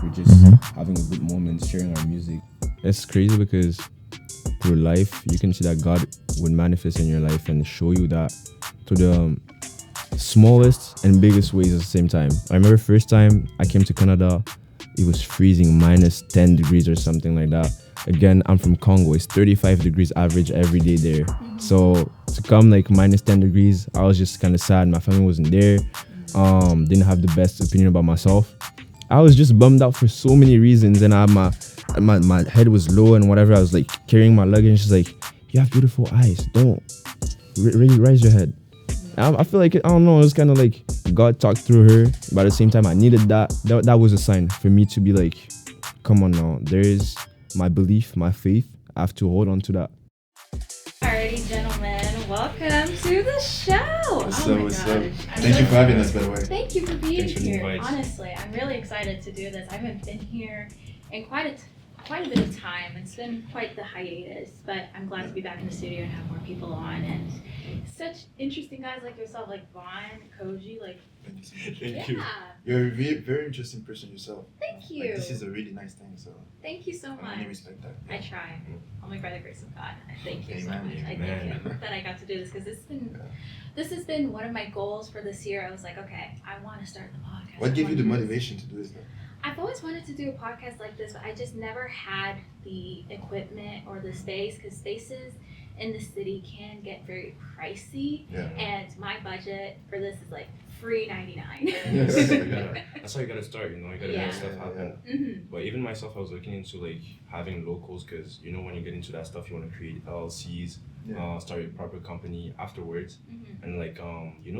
We're just having a good moment, sharing our music. It's crazy because through life, you can see that God would manifest in your life and show you that to the smallest and biggest ways at the same time. I remember first time I came to Canada, it was freezing, minus 10 degrees or something like that. Again, I'm from Congo. It's 35 degrees average every day there. So to come like minus 10 degrees, I was just kind of sad. My family wasn't there. Didn't have the best opinion about myself. I was just bummed out for so many reasons, and my head was low and whatever. I was like carrying my luggage. She's like, "You have beautiful eyes. Don't raise your head." I feel like I don't know. It was kind of like God talked through her, but at the same time, I needed that. That was a sign for me to be like, "Come on now. There is my belief, my faith. I have to hold on to that." Alrighty, gentlemen, welcome to the show. What's Oh up, my what's gosh. up? I'm Thank so you for having us, excited. by the way. Thank you for being Thanks for the here. invite. Honestly, I'm really excited to do this. I haven't been here in quite a bit of time. It's been quite the hiatus, but I'm glad to be back in the studio and have more people on, and such interesting guys like yourself, like Vaughn, Koji, like Thank you so much. yeah. You're a very, very interesting person yourself. Thank you. Like, this is a really nice thing, so Thank you so I really much. respect that. I try. Only by the grace of God. I thank you so Amen. much. I thank Amen. Him that I got to do this because this has been one of my goals for this year. I was like, okay, I want to start the podcast. What I gave you the wanna do this. motivation to do this, though? I've always wanted to do a podcast like this, but I just never had the equipment or the space because spaces in the city can get very pricey, Yeah. and my budget for this is like free $99. That's how you gotta start. You gotta Yeah. make stuff happen. Mhm. But even myself, I was looking into like having locals because when you get into that stuff, you want to create LLCs, Yeah. start a proper company afterwards, Mhm. and like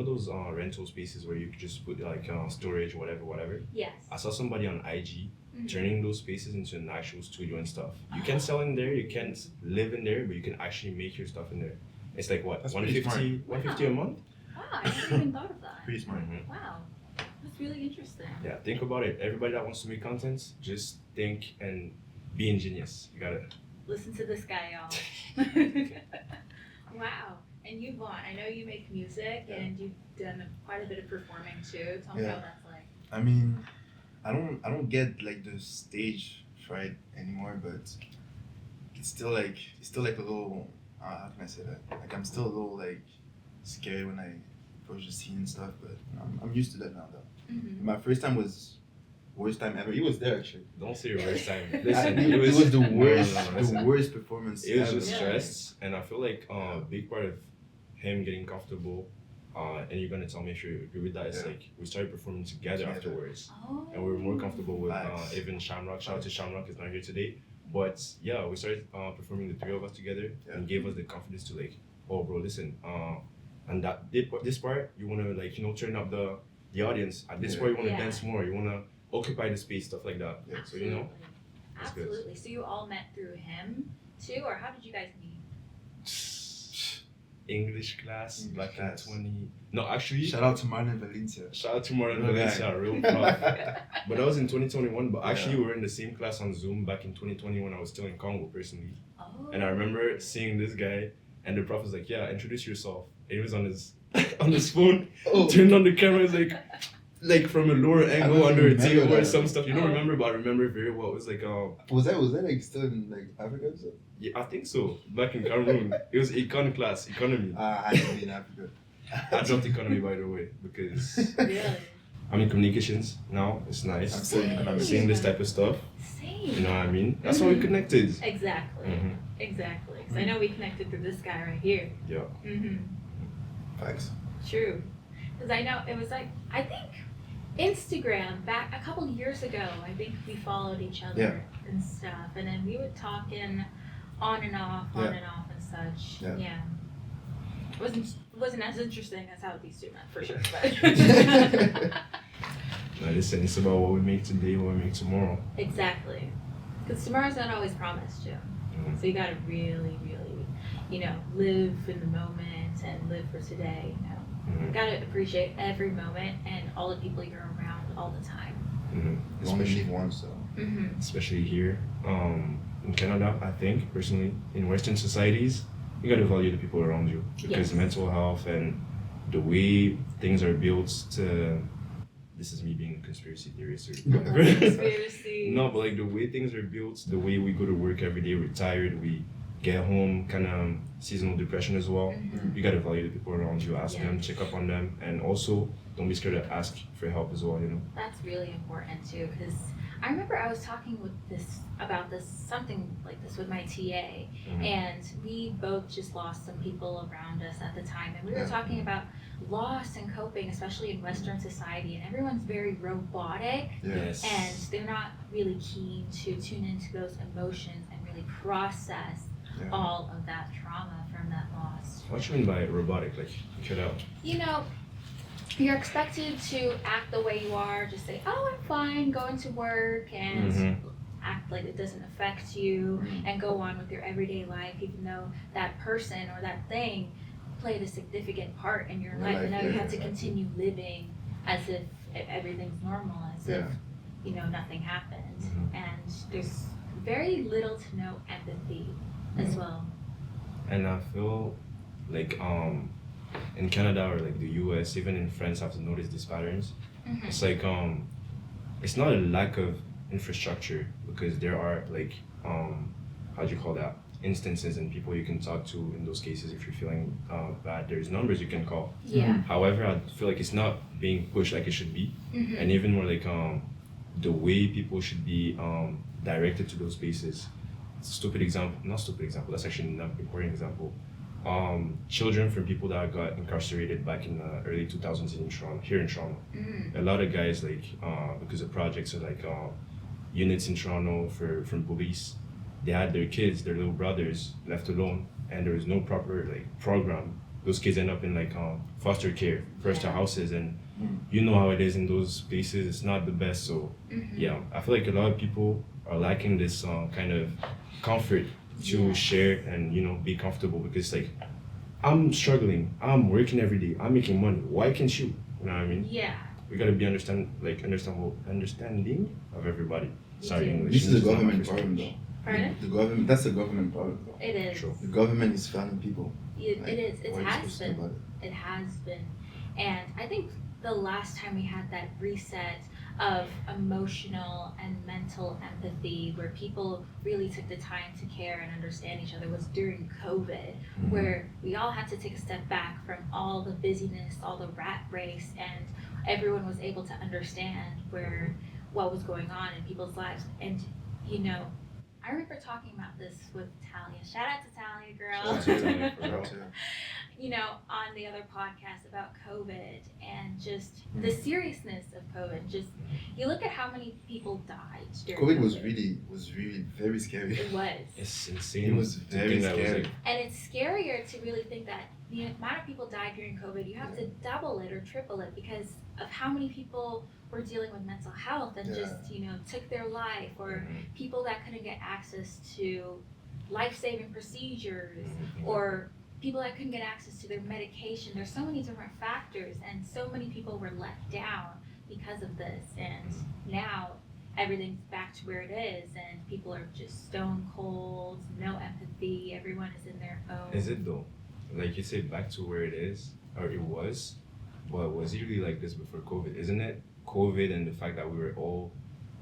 those rental spaces where you could just put like storage, whatever. Yes. I saw somebody on IG Mhm. turning those spaces into an actual studio and stuff. You can sell in there, you can't live in there, but you can actually make your stuff in there. It's like what, That's pretty 150 a month? Wow, I never even thought of that. Pretty smart. Wow, that's really interesting. Yeah, think about it. Everybody that wants to make content, just think and be ingenious. You gotta. Listen to this guy, y'all. Wow. And you, Vaughn, I know you make music and you've done quite a bit of performing too. Tell me Yeah. how that's like. I mean, I don't get like the stage fright anymore, but it's still like a little. How can I say that? Like I'm still a little like scared when I approach the scene and stuff, but I'm used to that now though. Mm-hmm. My first time was worst time ever. He was there actually. Don't say your worst time. It Listen, was the no, worst, no, listen. the worst performance. It was ever. just Yeah. stress, and I feel like a big part of him getting comfortable, and you're gonna tell me if you agree with that, is Yeah. like we started performing together Together. afterwards, Oh. and we were more comfortable with Facts. even Shamrock. Shout out to Shamrock, is not here today, but yeah, we started performing the three of us together, Yeah. and gave us the confidence to like, oh bro, listen, and this part you wanna like turn up the audience. At this Yeah. part you wanna Yeah. dance more, you wanna occupy the space, stuff like that. Yeah. So Absolutely. That's good. Absolutely. So you all met through him too, or how did you guys meet? English class English back class. in 20. No, actually, Shout out to Marlon Valencia. shout out to Martin Real guy. Valencia, real proud. But that was in 2021. But actually, Yeah. we were in the same class on Zoom back in 2020 when I was still in Congo personally. Oh. And I remember seeing this guy, and the prof was like, "Yeah, introduce yourself." And he was on his on his phone, turned on the camera, he's like from a lower angle don't under a remember table or that. some stuff. You don't Oh. remember, but I remember very well. It was like Was that like still in like Africa or something? yeah, I think so. Back in Cameroon, it was econ class, economy. I had to be in Africa. I dropped economy by the way because Really? I'm in communications now. It's nice. I'm still in economics. Seeing this type of stuff, Same. you know what I mean? That's how we connected. Exactly. Mhm. Exactly. Because I know we connected through this guy right here. Yeah. Mm-hmm. Facts. True. Because I know it was like, I think Instagram back a couple years ago, I think we followed each other Yeah. and stuff. And then we would talk in on and off Yeah. and such. Yeah. Wasn't as interesting as how these two met for sure. But Now listen, it's about what we make today, what we make tomorrow. exactly. Because tomorrow's not always promised, Jim. Mhm. So you gotta really, live in the moment and live for today, You Mhm. gotta appreciate every moment and all the people you're around all the time. Mhm. You only live once, so. Mm-hmm. Especially here, in Canada, I think personally, in Western societies, you gotta value the people around you because Yes. mental health and the way things are built to this is me being a conspiracy theorist or I love whatever. conspiracy. No, but like the way things are built, the way we go to work every day, we're tired, we get home, kind of seasonal depression as well. Mhm. You gotta value the people around you, ask them, Yes. check up on them, and also don't be scared to ask for help as well. You know. That's really important too, because I remember I was talking about something like this with my TA, Mhm. and we both just lost some people around us at the time, and we were Yeah. talking about loss and coping, especially in Western society, and everyone's very robotic, Yes. and they're not really keen to tune into those emotions and really process Yeah. all of that trauma from that loss. What you mean by robotic? Like cut out? You know, you're expected to act the way you are, just say, oh, I'm fine, going to work, and Mhm. act like it doesn't affect you, Mhm. and go on with your everyday life, even though that person or that thing played a significant part in your Your life, life, and now you yeah, have to exactly. continue living as if everything's normal, as if, Yeah. nothing happened. Mhm. And there's very little to no empathy as well. And I feel like in Canada or like the US, even in France, I've noticed these patterns. Mhm. It's like it's not a lack of infrastructure because there are like how do you call that, instances and people you can talk to in those cases if you're feeling bad. There's numbers you can call. Yeah. However, I feel like it's not being pushed like it should be, Mhm. and even more like the way people should be directed to those spaces. Stupid example, not stupid example. That's actually not an important example. Children from people that got incarcerated back in the early 2000s in Toronto, here in Toronto. Mm. A lot of guys like because of projects or like units in Toronto from police, they had their kids, their little brothers left alone, and there was no proper like program. Those kids end up in like foster care, foster Yeah. houses, and Mm. you know how it is in those places. It's not the best. So Mhm. yeah, I feel like a lot of people are lacking this kind of comfort to Yeah. share and be comfortable because like I'm struggling, I'm working every day, I'm making money. Why can't you? You know what I mean? Yeah. We gotta be understanding of everybody. Sorry, do. English. This is a not my government first problem, language. Pardon? though. The government. That's a government problem, though. It is. True. The government is failing people. It is. It What are you has supposed to do been. about it? It has been. And I think the last time we had that reset of emotional and mental empathy where people really took the time to care and understand each other was during COVID, where we all had to take a step back from all the busyness, all the rat race, and everyone was able to understand what was going on in people's lives. And I remember talking about this with Talia. Shout out to Talia, girl. Shout out to Talia, for Shout real. out to- On the other podcast about COVID and just the seriousness of COVID. Just you look at how many people died during COVID was really very scary. It was. It's insane. It was to very think that was, scary. like, And it's scarier to really think that the amount of people died during COVID, you have to double it or triple it because of how many people were dealing with mental health and just, took their life, or people that couldn't get access to life-saving procedures, or people that couldn't get access to their medication. There's so many different factors, and so many people were let down because of this. And now everything's back to where it is, and people are just stone cold, no empathy. Everyone is in their own. Is it though? Like you say, back to where it is, or it was, but was it really like this before COVID? Isn't it COVID and the fact that we were all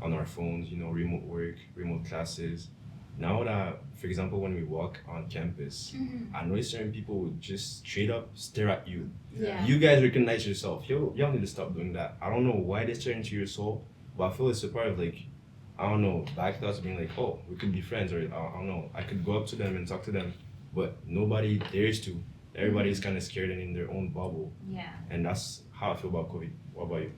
on our phones, remote work, remote classes? Now that, for example, when we walk on campus, Mhm. I know certain people would just straight up stare at you. Yeah. You guys recognize yourself. Y'all need to stop doing that. I don't know why they stare into your soul, but I feel it's a part of like, I don't know, back thoughts being like, oh, we could be friends, or I don't know, I could go up to them and talk to them, but nobody dares to. Everybody's kind of scared and in their own bubble, Yeah. and that's how I feel about COVID. What about you?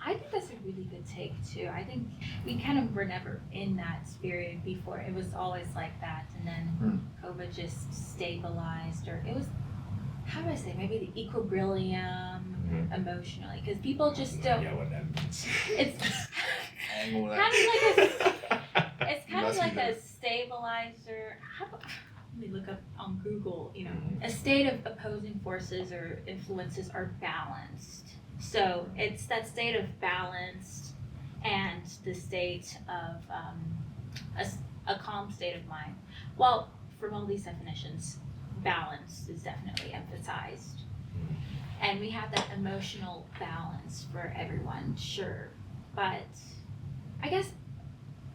I think that's a really good take too. I think we kind of were never in that spirit before. It was always like that, and then COVID just stabilized, or it was, how do I say, maybe the equilibrium emotionally, because people just don't. Yeah, what that means. It's I ain't gonna lie. kind of like it's kind of Must like be a that. stabilizer. Let me look up on Google. A state of opposing forces or influences are balanced. So it's that state of balance and the state of a calm state of mind. Well, from all these definitions, balance is definitely emphasized. and we have that emotional balance for everyone, sure. But I guess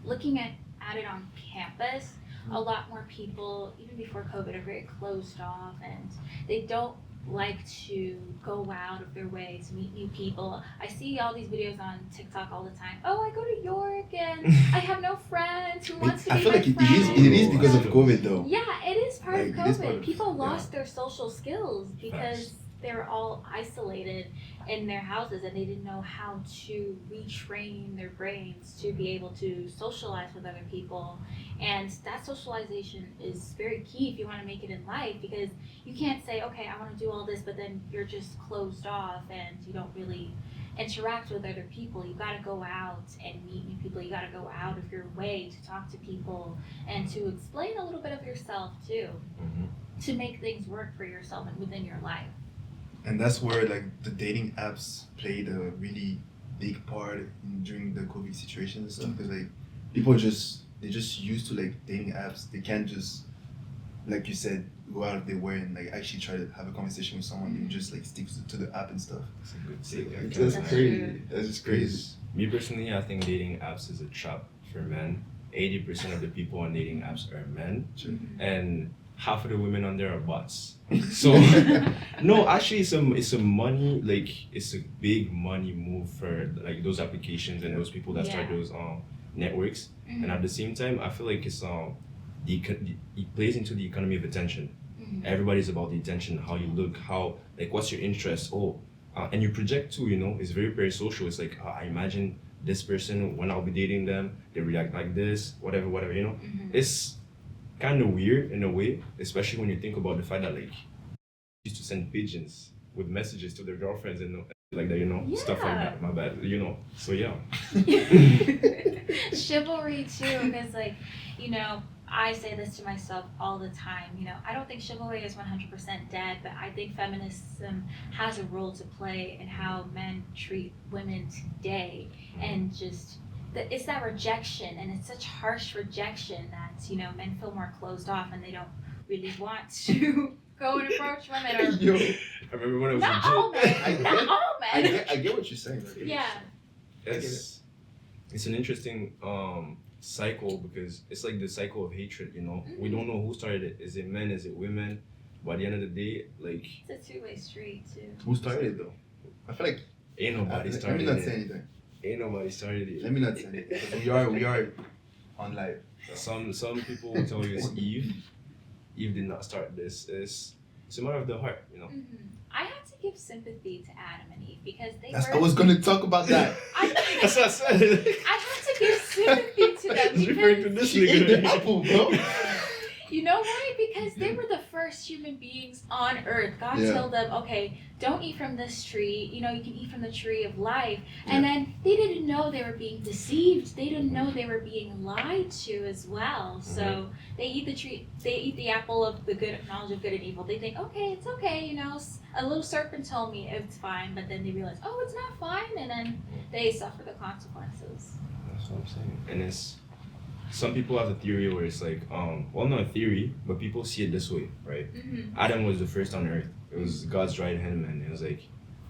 looking at it on campus, a lot more people, even before COVID, are very closed off and they don't like to go out of their way to meet new people. I see all these videos on TikTok all the time. Oh, I go to York and I have no friends. Who wants to I be feel my like it friend? is because of COVID though. Yeah, it is part of Like, it is part COVID. of- People yeah. lost their social skills because Facts. they were all isolated in their houses and they didn't know how to retrain their brains to be able to socialize with other people. And that socialization is very key if you want to make it in life, because you can't say, okay, I want to do all this, but then you're just closed off and you don't really interact with other people. You got to go out and meet new people. You got to go out of your way to talk to people and to explain a little bit of yourself too, to make things work for yourself and within your life. And that's where like the dating apps played a really big part during the COVID situation and stuff. Because like people they're just used to like dating apps. They can't just, like you said, go out of their way and like actually try to have a conversation with someone. They just like stick to the app and stuff. That's a good take. I That's can't That's crazy. true. That's just crazy. Because me personally, I think dating apps is a trap for men. 80% of the people on dating apps are men, and half of the women on there are bots. So no, actually, it's a money, like it's a big money move for like those applications and those people that start Yeah. those networks. And at the same time, I feel like it's it plays into the economy of attention. Everybody's about the attention, how you look, how like what's your interest. And you project too. You know, it's very social. It's like I imagine this person when I'll be dating them, they react like this, whatever. You know, it's kind of weird in a way, especially when you think about the fact that like used to send pigeons with messages to their girlfriends and like that, you know, stuff like that. My bad, you know. So yeah. Chivalry too, because like, you know, I say this to myself all the time, you know, I don't think chivalry is 100% dead, but I think feminism has a role to play in how men treat women today. And just it's that rejection, and it's such harsh rejection that, you know, men feel more closed off and they don't really want to go and approach women. Or Yo, I remember when I was not in all men, I not get- all men. I get what you're saying. Like, Yeah. It's an interesting cycle, because it's like the cycle of hatred, you know. We don't know who started it. Is it men, is it women? But at the end of the day, like It's a two-way street too. Who started it though? I feel like ain't nobody let me started not say it. anything. Ain't nobody started it. Let me not say anything. Because we are on live. So. Some people will tell you it's Eve. Eve did not start this. It's a matter of the heart, you know. I have to give sympathy to Adam and Eve because they That's, were. I was gonna talk about that. That's what I said. I have to give sympathy to them He's referring to because this She ate the nigga. apple, bro. you know why? Because they were the first human beings on Earth. God Yeah. told them, okay, don't eat from this tree. You know, you can eat from the tree of life. And then they didn't know they were being deceived. They didn't know they were being lied to as well. So they eat the tree. They eat the apple of the good knowledge of good and evil. They think, okay, it's okay. You know, a little serpent told me it's fine. But then they realize, oh, it's not fine. And then they suffer the consequences. That's what I'm saying. And it's some people have a theory where it's like, well, not a theory, but people see it this way, right? Adam was the first on earth. It was God's right hand man. It was like,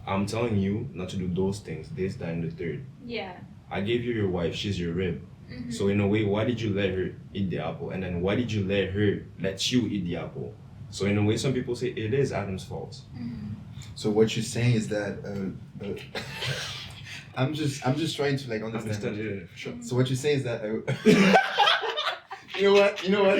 I'm telling you not to do those things, this, that, and the third. Yeah. I gave you your wife, she's your rib. So in a way, why did you let her eat the apple? And then why did you let you eat the apple? So in a way, some people say it is Adam's fault. So what you're saying is that I'm just trying to like understand. Yeah, for sure. So what you're saying is that you know what? You know what?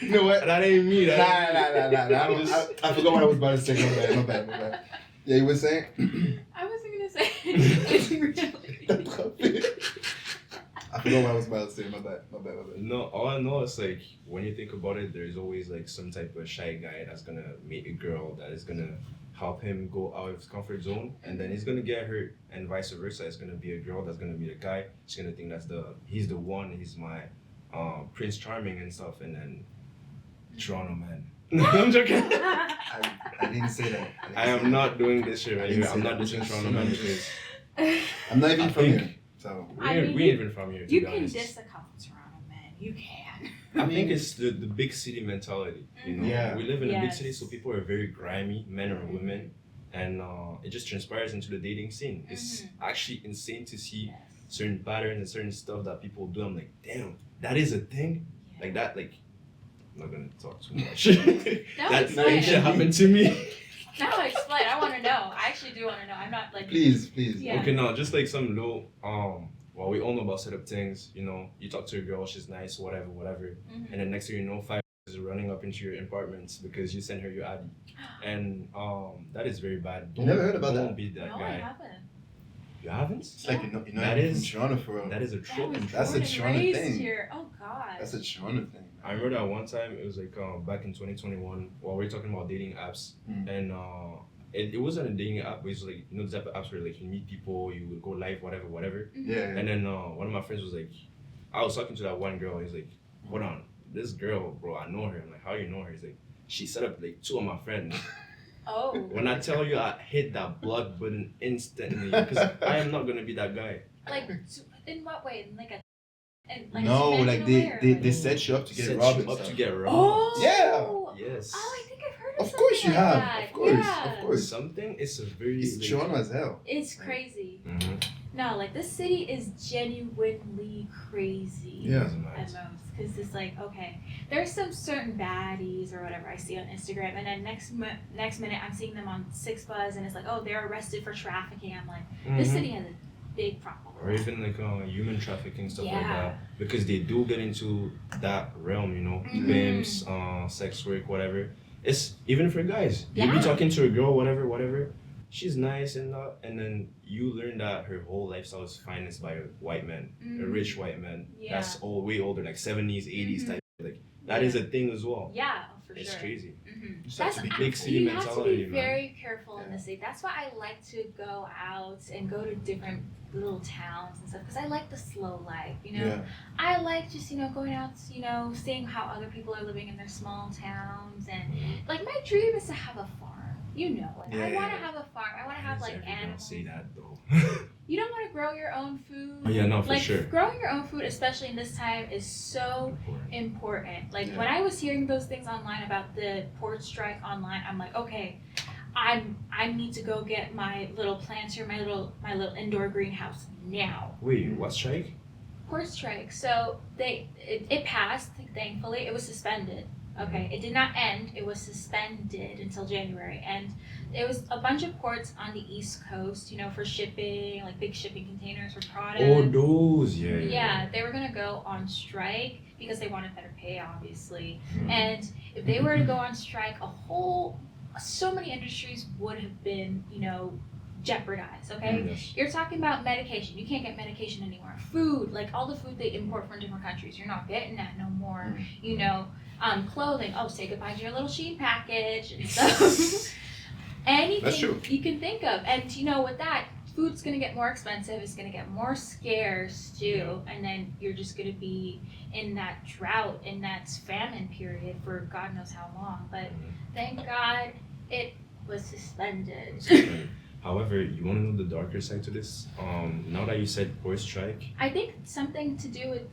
You know what? That ain't me. Nah. I'm just- I forgot what I was about to say. My bad. Yeah, you were saying? I wasn't gonna say anything really. I forgot what I was about to say. My bad. No, all I know is like when you think about it, there's always like some type of shy guy that's gonna meet a girl that is gonna help him go out of his comfort zone, and then he's gonna get hurt, and vice versa. It's gonna be a girl that's gonna meet a guy. She's gonna think he's the one. He's my Prince Charming and stuff, and then Toronto man. I'm joking. I didn't say that. I am not doing this shit right didn't here. I'm say not that. dissing Toronto man because I'm not even I from think- here. So we I ain't mean, we ain't even from here. To You be can honest. diss a couple Toronto men. You can. I think it's the big city mentality. You know, Yeah. we live in a big Yes. city, so people are very grimy, men or women. and it just transpires into the dating scene. It's actually insane to see Yes. certain patterns and certain stuff that people do. I'm like, damn, that is a thing. Yeah. Like that, like I'm not gonna talk too much. No, that explain. shit happened to me. Now explain. I want to know. I actually do want to know. I'm not like. Please. Yeah. Okay, no, just like some low well, we all know about setup things, you know, you talk to a girl, she's nice, whatever, and then next thing you know, 5 is running up into your apartments because you sent her your ID. And that is very bad. You never heard about don't that? be that No, I guy. haven't. You haven't? It's like you know That I'm is- from Toronto for real. That is a trope. That's a born and Toronto raised thing. Here. Oh God. That's a Toronto thing. I remember that one time, it was like back in 2021, while we were talking about dating apps, and it wasn't a dating app, but it was like, you know, the type of apps where like you meet people, you would go live, whatever. Yeah. And then one of my friends was like, I was talking to that one girl, he's like, hold on, this girl, bro, I know her. I'm like, how you know her? He's like, she set up like 2 of my friends. Oh. When I tell you I hit that blood button instantly, because I am not gonna be that guy. Like, in what way? In like a. And, like, No, imagine like a they, way or they, like- they set you up to get Set robbed. you and up stuff. to get robbed. Oh. Yeah. Yes. Oh, I think I've heard of Of course you something like have. that. Of course. Yeah. Of course. Something, it's a very It's like, Toronto as hell. It's crazy. Mhm. No, like this city is genuinely crazy. Yeah. At most, because it's like, okay, there's some certain baddies or whatever I see on Instagram, and then next minute I'm seeing them on 6Buzz, and it's like, oh, they're arrested for trafficking. I'm like, this Mhm. city has a big problem. Or even like human trafficking, stuff like Yeah. that, because they do get into that realm, you know, Mhm. pimps, sex work, whatever. It's even for guys. You Yeah. be talking to a girl, whatever. She's nice and that, and then you learn that her whole lifestyle is financed by a white man, a rich white man. Yeah. That's all way older, like 70s, 80s Mhm. type. Like that is a thing as well. Yeah, oh, for It's sure. crazy. Mm-hmm. Just have to be Big city You have to mentality, be man. very careful in Yeah. the city. That's why I like to go out and go to different little towns and stuff, because I like the slow life, you know. Yeah. I like just, you know, going out, you know, seeing how other people are living in their small towns, and like my dream is to have a farm. You know it. I Yeah, want to yeah. have a farm. I want to have like Don't animals. say that though. You don't want to grow your own food. Oh, yeah, no, for like sure. growing your own food, especially in this time, is so important. Like when I was hearing those things online about the port strike online, I'm like, okay, I need to go get my little plants here, my little indoor greenhouse now. Wait, what strike? Port strike. So it passed. Thankfully, it was suspended. Okay, it did not end. It was suspended until January, and it was a bunch of ports on the East Coast, you know, for shipping, like big shipping containers for products. Oh, those, yeah. Yeah, they were gonna go on strike because they wanted better pay, obviously. Mhm. And if they were to go on strike, so many industries would have been, you know, jeopardized. Okay, Yes. you're talking about medication. You can't get medication anymore. Food, like all the food they import from different countries, you're not getting that no more. You know, clothing. Oh, say goodbye to your little Shein package and stuff. Anything That's true. you can think of, and you know, with that, food's gonna get more expensive. It's gonna get more scarce too, and then you're just gonna be in that drought, in that famine period for God knows how long. But thank God it was suspended. However, you want to know the darker side to this? Now that you said port strike, I think something to do with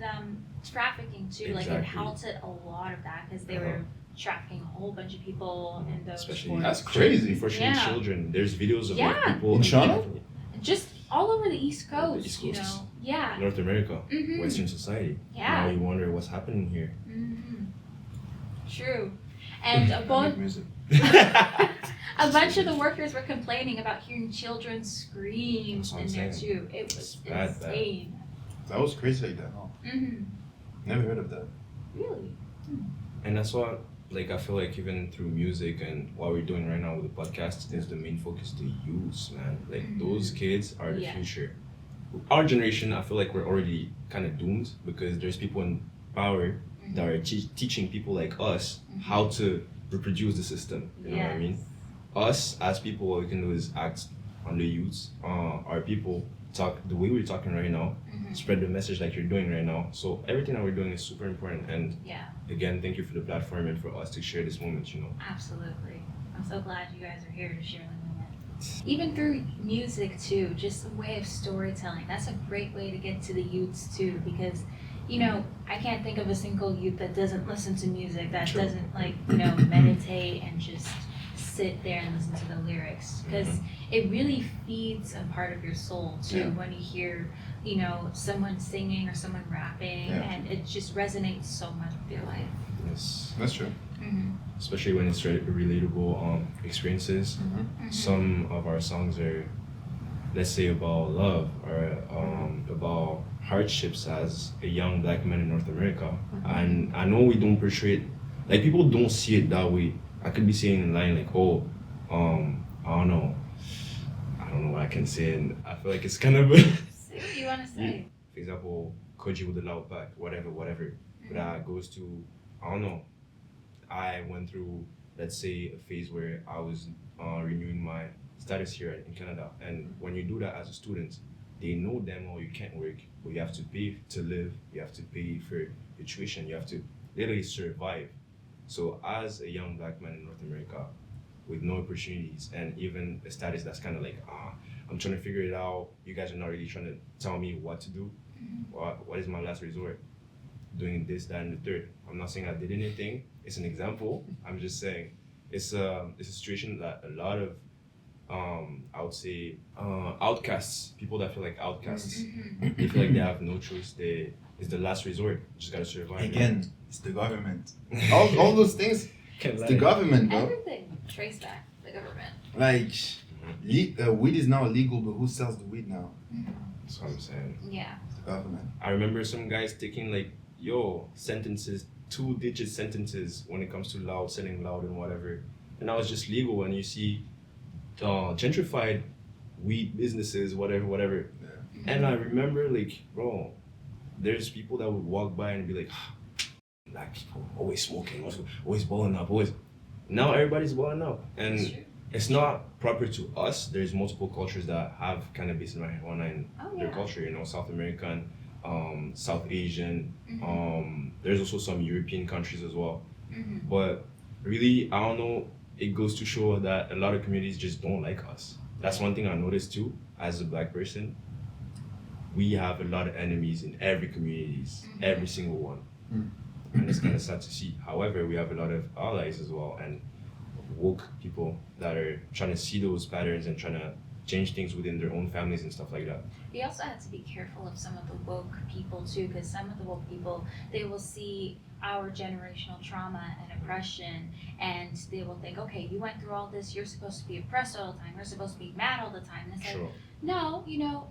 trafficking too. Like it Exactly. halted a lot of that because they were trafficking a whole bunch of people in those especially ports. That's crazy. unfortunately Yeah. children. There's videos of Yeah. like, people In Toronto? Just all over the East All over Coast, the East you Coast. know. Yeah. North America, Mhm. Western society. Yeah. Now you wonder what's happening here. Mm-hmm. True. And a I bunch make music. a bunch of the workers were complaining about hearing children screams That's what in I'm there saying. too. It was It's bad. insane. That was crazy like that, huh? Mm-hmm. Never heard of that. Really? And that's why, like, I feel like even through music and what we're doing right now with the podcast is the main focus to youths, man. Like, those kids are the Yeah. future. Our generation, I feel like we're already kind of doomed because there's people in power that are teaching people like us how to reproduce the system. You know what I mean? Us as people, what we can do is act on the youths. Our people talk the way we're talking right now, spread the message like you're doing right now. So everything that we're doing is super important. And Yeah, again, thank you for the platform and for us to share this moment. You know. absolutely. I'm so glad you guys are here to share the moment. Even through music too, just a way of storytelling. That's a great way to get to the youths too, because you know, I can't think of a single youth that doesn't listen to music, that True. doesn't like, you know, meditate and just sit there and listen to the lyrics, because it really feeds a part of your soul too. Yeah. When you hear, you know, someone singing or someone rapping, Yeah. and it just resonates so much with your life. Yes. That's true. Especially when it's relatable experiences. Some of our songs are, let's say, about love or about hardships as a young black man in North America. And I know we don't portray it, like people don't see it that way. I could be saying in line like, oh, I don't know what I can say, and I feel like it's kind of Say what you want to say. for example, Koji with the loud back, whatever. But that goes to, I don't know. I went through, let's say, a phase where I was renewing my status here in Canada, and when you do that as a student, they know damn well you can't work, but you have to pay to live, you have to pay for your tuition, you have to literally survive. So as a young black man in North America, with no opportunities and even a status that's kind of like, I'm trying to figure it out. You guys are not really trying to tell me what to do. What is my last resort? Doing this, that, and the third. I'm not saying I did anything. It's an example. I'm just saying it's a situation that a lot of I would say outcasts, people that feel like outcasts, they feel like they have no choice. It's the last resort. You just gotta survive. Again, it's the government. all those things. Can't It's lie. the government, bro. Everything traced back to the government. Like, weed is now illegal, but who sells the weed now? That's what I'm saying. Yeah. It's the government. I remember some guys taking like, sentences, 2-digit sentences when it comes to loud, selling loud and whatever. And now it's just legal, and you see gentrified weed businesses, whatever. Yeah. And I remember like, bro, there's people that would walk by and be like, black people always smoking, always balling up, always. Now everybody's balling up, and it's not proper to us. There's multiple cultures that have cannabis and marijuana in their culture. You know, South American, South Asian. There's also some European countries as well. But really, I don't know. It goes to show that a lot of communities just don't like us. That's one thing I noticed too, as a black person. We have a lot of enemies in every communities, every single one. And it's kind of sad to see. However, we have a lot of allies as well, and woke people that are trying to see those patterns and trying to change things within their own families and stuff like that. We also have to be careful of some of the woke people too, because some of the woke people, they will see our generational trauma and oppression, and they will think, okay, you went through all this, you're supposed to be oppressed all the time, you're supposed to be mad all the time. And it's like, no, you know,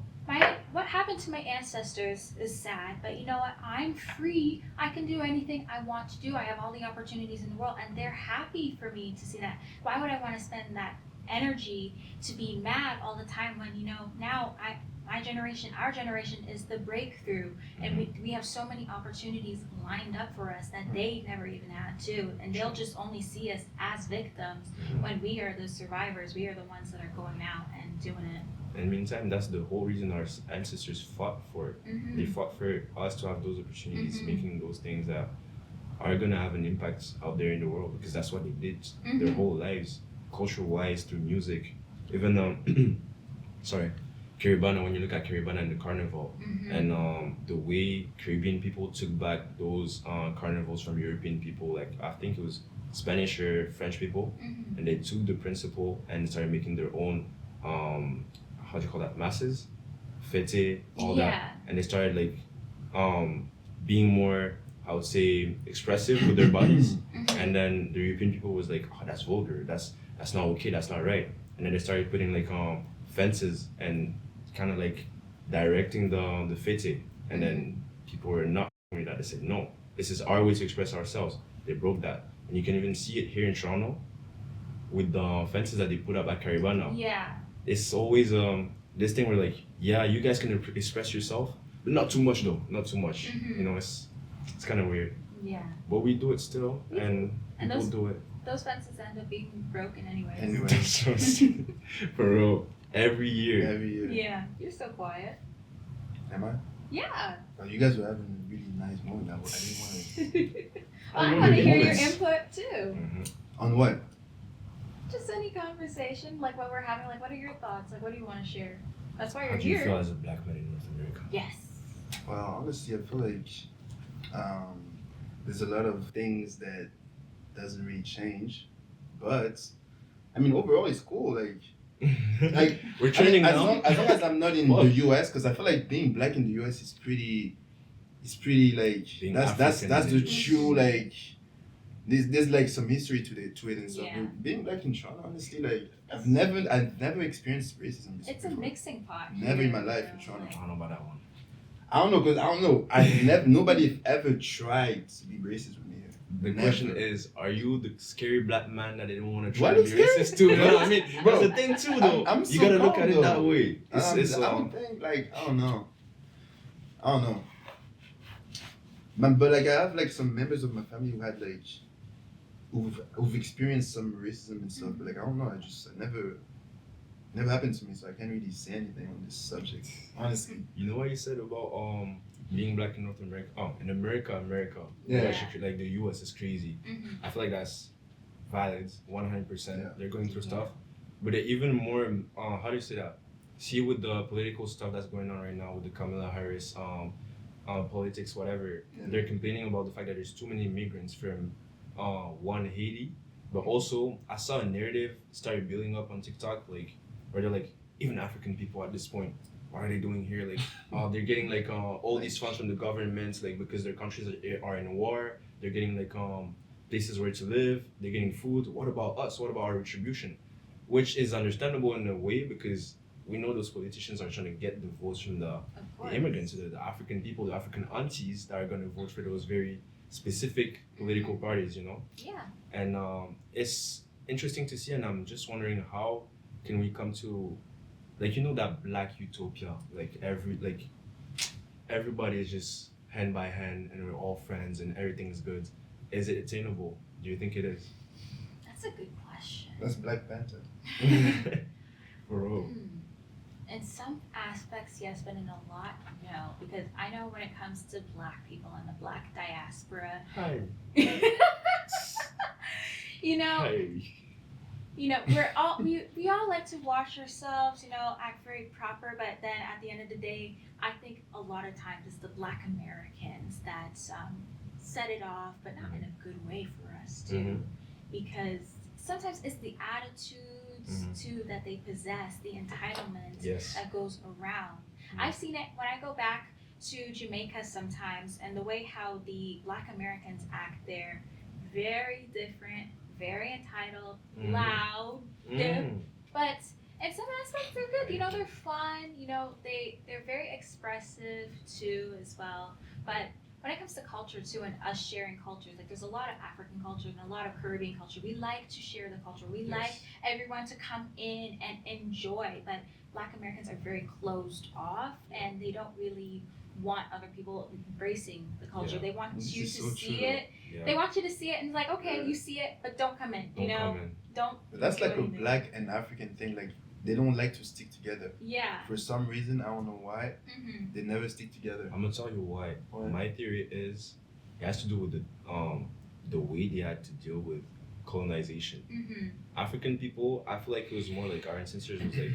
what happened to my ancestors is sad, but you know what? I'm free. I can do anything I want to do. I have all the opportunities in the world, and they're happy for me to see that. Why would I want to spend that energy to be mad all the time when, you know, now our generation is the breakthrough, and we have so many opportunities lined up for us that they never even had to, and they'll just only see us as victims when we are the survivors. We are the ones that are going out and doing it. In the meantime, that's the whole reason our ancestors fought for it. They fought for us to have those opportunities, making those things that are going to have an impact out there in the world, because that's what they did their whole lives, culture-wise, through music. Even, Caribana, when you look at Caribana and the carnival, and the way Caribbean people took back those carnivals from European people, like I think it was Spanish or French people, and they took the principle and started making their own how do you call that, masses, fete, all that, and they started like being more, I would say, expressive with their bodies. And then the European people was like, oh, that's vulgar, that's not okay, that's not right. And then they started putting like fences and kind of like directing the fete, and then people were not with that. They said, no, this is our way to express ourselves. They broke that, and you can even see it here in Toronto with the fences that they put up at Caribana. Yeah. It's always this thing where like, yeah, you guys can express yourself, but not too much though, not too much. You know, it's kind of weird. Yeah. But we do it still, and people do it. Those fences end up being broken anyways. Anyway. For real, every year. Yeah. You're so quiet. Am I? Yeah. Oh, you guys were having a really nice moment. I didn't want to. I want to hear your moments. input too. On what? Just any conversation, like what we're having, like what are your thoughts? Like what do you want to share? That's why you're How do you here. feel as a black man in North America? Yes. Well, honestly, I feel like there's a lot of things that doesn't really change, but I mean, overall, it's cool. Like We're I training mean, as now. long as I'm not in Fuck. the US, because I feel like being black in the US is pretty. It's pretty like Being that's African the is- true like. There's like some history to it and stuff. Yeah. But being black in Toronto, honestly, like I've never experienced racism. It's a before. mixing pot. Never in my here, life you in know, Toronto. I don't know about that one. I don't know, cause I don't know. I've never nobody ever tried to be racist with me. The Never. question is, are you the scary black man that they don't want to try What to is be scary? racist to? You know what I mean? Bro, That's the thing too, though. I'm You so gotta look calm, at it though. that way. It's I don't think like I don't know. But like I have like some members of my family who had like who've experienced some racism and stuff. But like I don't know. I never happened to me, so I can't really say anything on this subject. Honestly. You know what you said about being black in North America? In America, Yeah. actually, like the US is crazy. Mhm. I feel like that's valid, 100%. Yeah. They're going through stuff, but they're even more. How do you say that? See, with the political stuff that's going on right now with the Kamala Harris, politics, whatever, Yeah. they're complaining about the fact that there's too many immigrants from one Haiti, but also I saw a narrative started building up on TikTok, like where they're like, even African people at this point, what are they doing here? Like, they're getting like all these funds from the governments, like because their countries are in war. They're getting like places where to live. They're getting food. What about us? What about our retribution? Which is understandable in a way because we know those politicians are trying to get the votes from the Of course. immigrants, the African people, the African aunties that are going to vote for those very specific political parties, you know? Yeah. And it's interesting to see, and I'm just wondering how can we come to, like, you know, that black utopia, like everybody is just hand by hand and we're all friends and everything's good. Is it attainable? Do you think it is? That's a good question. That's Black Panther. For real. In some aspects, yes, but in a lot, no. Because I know when it comes to black people and the black diaspora, Hi. you know, Hi. we all like to wash ourselves, act very proper, but then at the end of the day, I think a lot of times it's the black Americans that set it off, but not in a good way for us too. Mhm. Because sometimes it's the attitudes too that they possess, the entitlement Yes. that goes around. I've seen it when I go back to Jamaica sometimes, and the way how the black Americans act there, very different, very entitled, loud, Mm. but in some aspects they're good. They're fun. They're very expressive too as well. But when it comes to culture too, and us sharing cultures, like there's a lot of African culture and a lot of Caribbean culture. We like to share the culture. We like everyone to come in and enjoy. But Black Americans are very closed off, and they don't really want other people embracing the culture. Yeah. They want This you is to so see true. it. Yeah. They want you to see it, and it's like, okay, Yeah. you see it, but don't come in. Don't come in. Don't. But that's do like a anything. black and African thing. Like they don't like to stick together. Yeah. For some reason, I don't know why, Mm-hmm. they never stick together. I'm gonna tell you why. Why? My theory is it has to do with the way they had to deal with colonization. Mm-hmm. African people, I feel like it was more like our ancestors was like,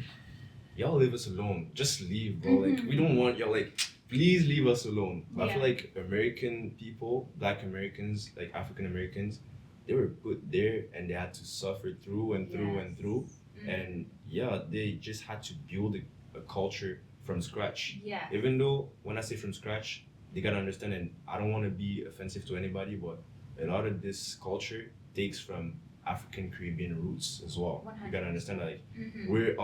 y'all leave us alone. Just leave, bro. Like we don't want y'all, like, please leave us alone. But I feel Yeah. like American people, black Americans, like African Americans, they were put there and they had to suffer through and through and through. Mm-hmm. And yeah, they just had to build a culture from scratch. Yeah. Even though when I say from scratch, they gotta understand, and I don't want to be offensive to anybody, but a lot of this culture takes from African Caribbean roots as well. You gotta understand that, like, Mm-hmm. we're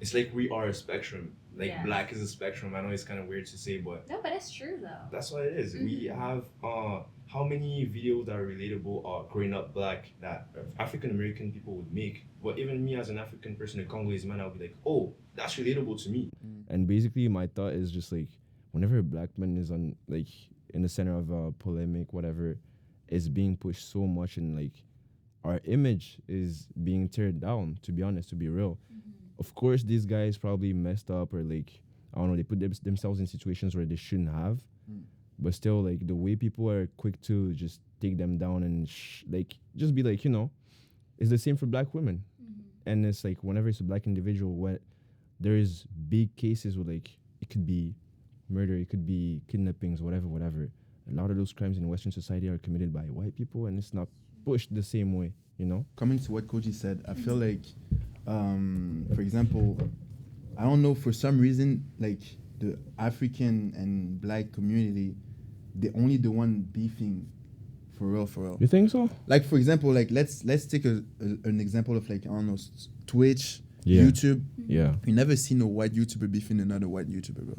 it's like we are a spectrum. Like Yes. black is a spectrum. I know it's kind of weird to say, but No, but it's true though. that's what it is. We have how many videos that are relatable growing up black that African American people would make. But even me as an African person, a Congolese man, I'll be like, oh, that's relatable to me. And basically, my thought is just like, whenever a black man is on like in the center of a polemic, whatever, is being pushed so much, and like our image is being teared down. To be honest, to be real, of course, these guys probably messed up, or like I don't know, they put themselves in situations where they shouldn't have. But still, like the way people are quick to just take them down and like just be like, it's the same for black women. And it's like whenever it's a black individual, what there is big cases where like it could be murder, it could be kidnappings, whatever. A lot of those crimes in Western society are committed by white people, and it's not pushed the same way, you know? Coming to what Koji said, I feel like, for example, I don't know, for some reason, like the African and black community, they're only the one beefing for real, for real. You think so? Like, for example, like let's take an example of, like, I don't know, Twitch, Yeah. YouTube. Yeah. You never see no white YouTuber beefing another white YouTuber, bro.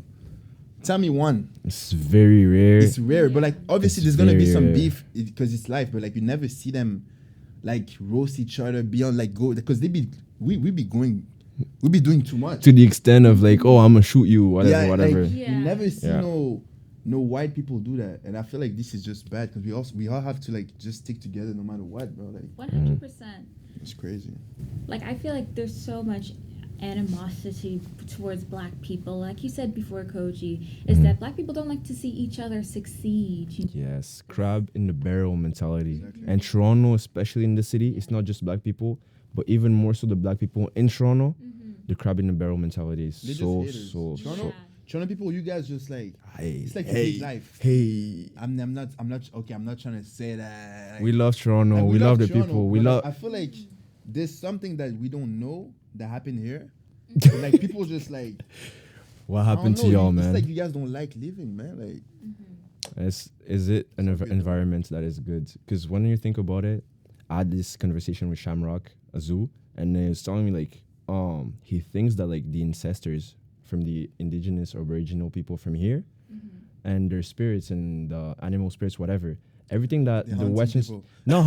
Tell me one. It's very rare. It's rare, but like obviously It's there's gonna be very some rare. beef because it's life. But like you never see them like roast each other beyond like go because we be doing too much. To the extent of like, oh, I'm gonna shoot you, whatever, whatever. Like, Yeah. you never see Yeah. no white people do that, and I feel like this is just bad because we all have to like just stick together no matter what, bro. Like 100%. it's crazy. Like, I feel like there's so much animosity towards black people. Like you said before, Koji, is that black people don't like to see each other succeed. Yes, crab in the barrel mentality. Exactly. And Toronto, especially in the city, it's not just black people, but even more so the black people in Toronto. The crab in the barrel mentality is They just so, haters. so, Toronto, so. Toronto people, you guys just like Hey, it's like a hey, big life. hey. I'm not okay. I'm not trying to say that. Like, We love Toronto. like, we love the Toronto, people. We but, love. like, I feel like there's something that we don't know that happened here. Like people just like What I don't happened to know, y'all, it's man? like you guys don't like living, man. Like Is it an So good. environment that is good? Because when you think about it, I had this conversation with Shamrock Azu, and he was telling me like, he thinks that like the ancestors from the indigenous or aboriginal people from here, and their spirits and the animal spirits, whatever, everything that They're the hunting Western, people. not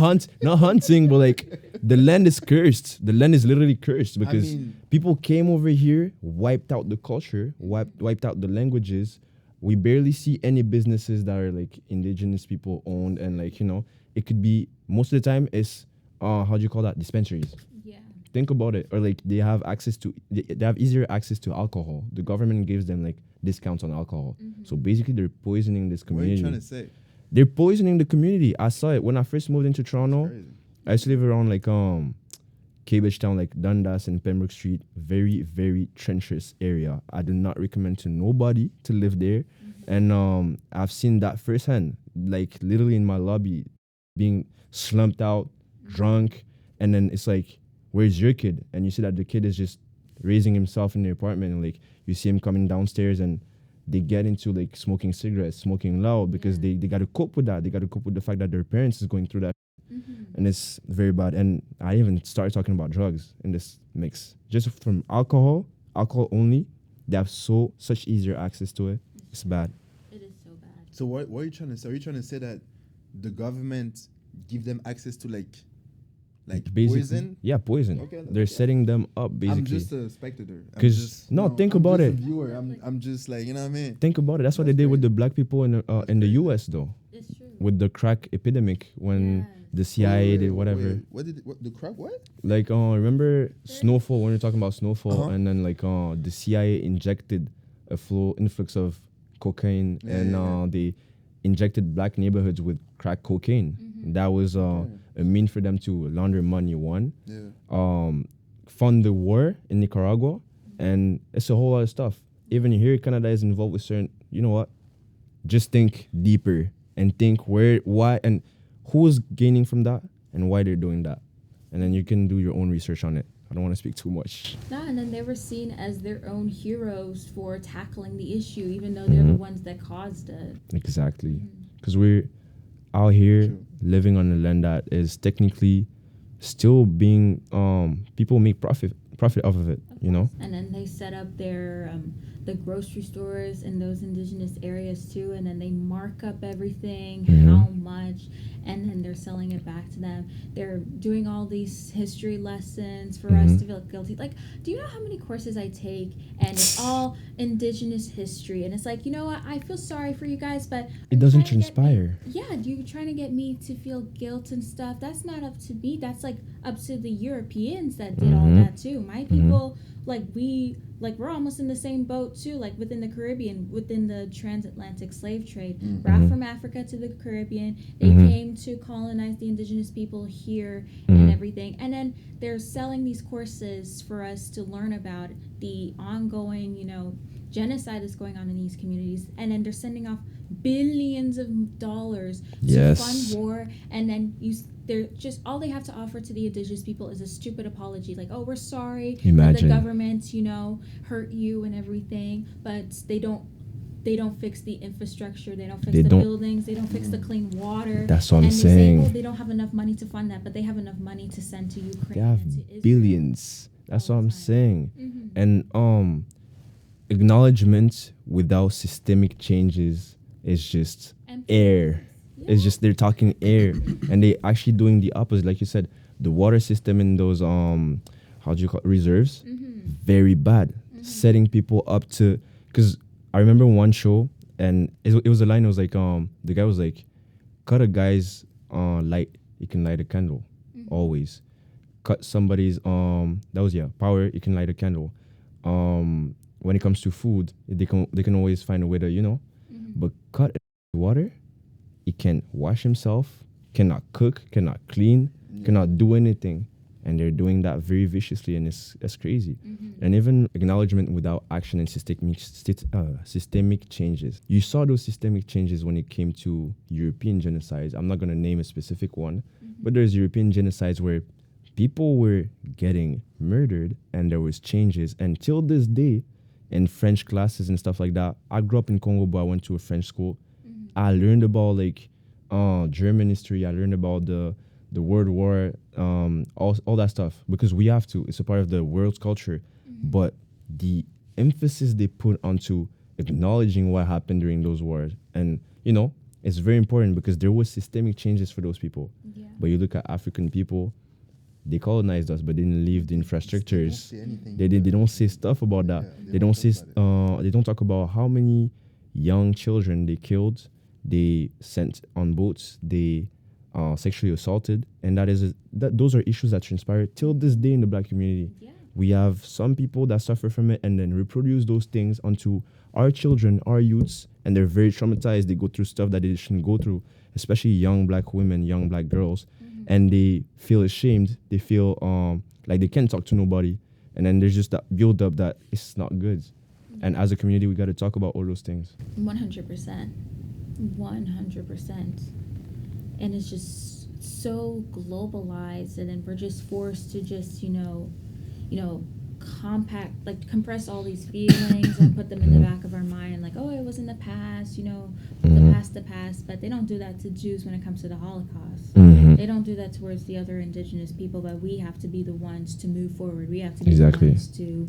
hunting, but like the land is cursed. The land is literally cursed because mean- people came over here, wiped out the culture, wiped out the languages. We barely see any businesses that are like indigenous people owned, and like, you know, it could be most of the time it's how do you call that, dispensaries. Yeah. Think about it. Or like they have access to they have easier access to alcohol. The government gives them like discounts on alcohol. So basically they're poisoning this what are you community. trying to say? They're poisoning the community. I saw it when I first moved into Toronto. Crazy. I used to live around like Cambridge Town, like Dundas and Pembroke Street. Very, very treacherous area. I do not recommend to nobody to live there. And I've seen that firsthand, like literally in my lobby, being slumped out, drunk, and then it's like, where's your kid? And you see that the kid is just raising himself in the apartment, and like you see him coming downstairs, and they get into like smoking cigarettes, smoking loud, because they got to cope with that. They got to cope with the fact that their parents is going through that. And it's very bad. And I even started talking about drugs in this mix. Just from alcohol only, they have such easier access to it. It's bad. It is so bad. So what are you trying to say? Are you trying to say that the government give them access to like Basically, poison? Yeah, poison. Okay, They're setting them up basically. I'm just a spectator. I'm 'Cause- just- no, think I'm about just it. A viewer. I'm just like, you know what I mean? Think about it. That's what they That's did with crazy. the black people in the US though, It's true. with the crack epidemic when Yes. the CIA Wait, did whatever. wait, what the crap? What? Like remember Snowfall, when you're talking about Snowfall, Uh-huh. and then like the CIA injected a influx of cocaine, Yeah, and yeah, yeah. they injected black neighborhoods with crack cocaine. That was a mean for them to launder money, one, Yeah. fund the war in Nicaragua, and it's a whole lot of stuff. Even here, Canada is involved with certain. You know what? Just think deeper and think why, and who's gaining from that, and why they're doing that, and then you can do your own research on it. I don't want to speak too much. Yeah, and then they were seen as their own heroes for tackling the issue, even though they're the ones that caused it. Exactly, because we're out here True. living on a land that is technically still being people make profit off of it. You know. And then they set up their the grocery stores in those indigenous areas too, and then they mark up everything, how much, and then they're selling it back to them. They're doing all these history lessons for us to feel guilty. Like, do you know how many courses I take, and it's all indigenous history, and it's like, you know what, I feel sorry for you guys, but It doesn't trying to get me- transpire. yeah, you're trying to get me to feel guilt and stuff. That's not up to me. That's like up to the Europeans that did all that too. My people, we're almost in the same boat too. Like within the Caribbean, within the transatlantic slave trade, brought from Africa to the Caribbean. They came to colonize the indigenous people here and everything. And then they're selling these courses for us to learn about the ongoing, genocide that's going on in these communities. And then they're sending off billions of dollars to Yes. fund war, and then they're just all they have to offer to the indigenous people is a stupid apology, like, oh, we're sorry that Imagine. the government, hurt you and everything, but they don't fix the infrastructure, they don't fix They the don't- buildings, they don't fix the clean water. That's what I'm and they saying. say, oh, they don't have enough money to fund that, but they have enough money to send to Ukraine. They have and to Israel. billions. That's all what the I'm time. saying. Mhm. And acknowledgement without systemic changes is just And air. yeah. It's just they're talking air, and they actually doing the opposite. Like you said, the water system in those how do you call it, reserves, very bad. Setting people up to, because I remember one show, and it was a line. It was like the guy was like, cut a guy's light, you can light a candle, always. Cut somebody's that was power, you can light a candle. When it comes to food, they can always find a way to but cut water, he can't wash himself, cannot cook, cannot clean, cannot do anything, and they're doing that very viciously, and that's crazy. And even acknowledgement without action and systemic changes. You saw those systemic changes when it came to European genocides. I'm not going to name a specific one, but there's European genocides where people were getting murdered and there was changes. And till this day, in French classes and stuff like that, I grew up in Congo, but I went to a French school. I learned about German history. I learned about the World War, all that stuff, because we have to. It's a part of the world's culture. But the emphasis they put onto acknowledging what happened during those wars, and it's very important because there was systemic changes for those people. Yeah. But you look at African people, they colonized us, but they didn't leave the infrastructures. They don't say stuff about that. Yeah, They don't say. They don't talk about how many young children they killed, they sent on boats, they sexually assaulted, and those are issues that transpire till this day in the Black community. Yeah. We have some people that suffer from it and then reproduce those things onto our children, our youths, and they're very traumatized. They go through stuff that they shouldn't go through, especially young Black women, young Black girls, and they feel ashamed. They feel like they can't talk to nobody, and then there's just that build up that it's not good. And as a community, we got to talk about all those things. 100%. 100%. And it's just so globalized, and then we're just forced to just compress all these feelings and put them in the back of our mind, like, oh, it was in the past, the past, but they don't do that to Jews when it comes to the Holocaust. They don't do that towards the other indigenous people, but we have to be the ones to move forward. We have to be Exactly. the ones to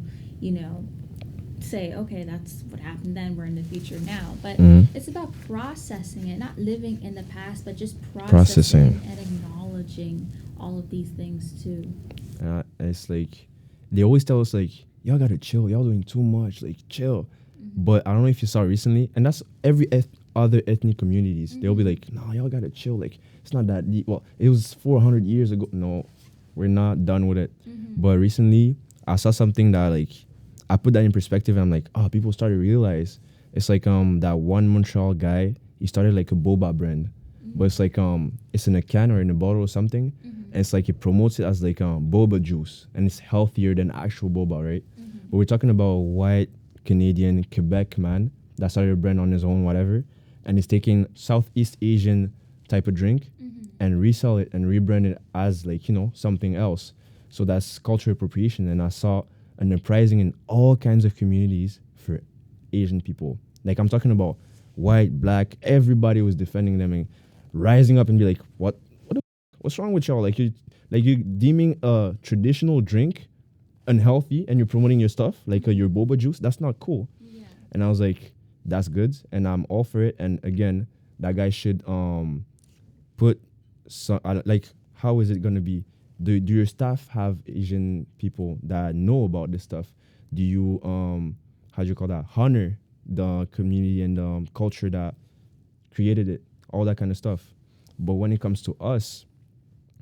say, okay, that's what happened then, we're in the future now. But it's about processing it, not living in the past, but just processing. And acknowledging all of these things too. It's like they always tell us like, y'all gotta chill, y'all doing too much, like chill. But I don't know if you saw recently, and that's every other ethnic communities. They'll be like, no, y'all gotta chill, like it's not that deep. Well, it was 400 years ago. No, we're not done with it. But recently I saw something that like I put that in perspective, and I'm like, oh, people started to realize it's like that one Montreal guy, he started like a boba brand, but it's like it's in a can or in a bottle or something, and it's like he promotes it as like boba juice, and it's healthier than actual boba, right? But we're talking about a white Canadian Quebec man that started a brand on his own, whatever, and he's taking Southeast Asian type of drink and resell it and rebrand it as like something else. So that's cultural appropriation, and I saw an uprising in all kinds of communities for Asian people. Like I'm talking about white, Black, everybody was defending them and rising up and be like, what's wrong with y'all? Like you deeming a traditional drink unhealthy and you're promoting your stuff like your boba juice. That's not cool. Yeah. And I was like, that's good, and I'm all for it. And again, that guy should put some like, how is it gonna be? Do your staff have Asian people that know about this stuff? Do you how do you call that, honor the community and the culture that created it, all that kind of stuff? But when it comes to us,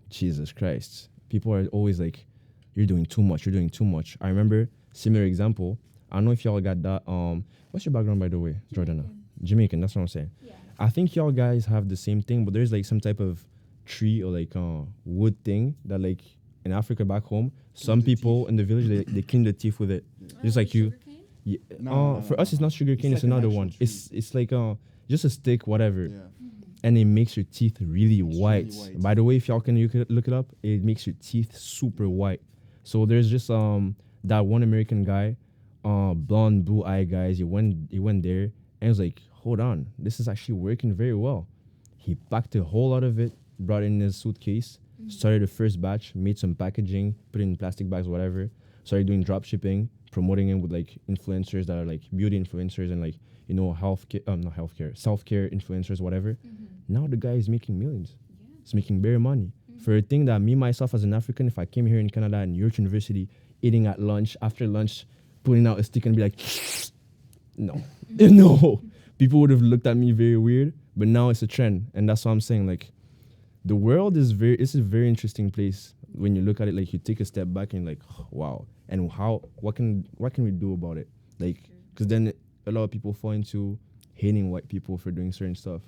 Jesus Christ, people are always like, you're doing too much, I remember similar example. I don't know if y'all got that what's your background, by the way, Jordana? Jamaican, that's what I'm saying. Yeah. I think y'all guys have the same thing, but there's like some type of tree or like wood thing that like in Africa back home, some people in the village they clean the teeth with it. Just like you. Sugarcane? Yeah. No, For us it's not sugar cane, it's like an another actual one. tree. It's like just a stick, whatever, Yeah. and it makes your teeth really It's really white. white. By the way, if y'all can, you could look it up. It makes your teeth super white. So there's just that one American guy, blonde, blue eye guys. He went there and was like, hold on, this is actually working very well. He packed a whole lot of it, brought it in his suitcase, started the first batch, made some packaging, put it in plastic bags, whatever. Started doing drop shipping, promoting it with like influencers that are like beauty influencers and like, you know, not healthcare, self-care influencers, whatever. Now the guy is making millions. He's making bare money. For a thing that me, myself, as an African, if I came here in Canada and York University, eating at lunch, after lunch, putting out a stick and be like, no, no. People would have looked at me very weird, but now it's a trend. And that's what I'm saying. Like, the world it's a very interesting place when you look at it. Like, you take a step back and like, wow. And what can we do about it? Like, because then a lot of people fall into hating white people for doing certain stuff.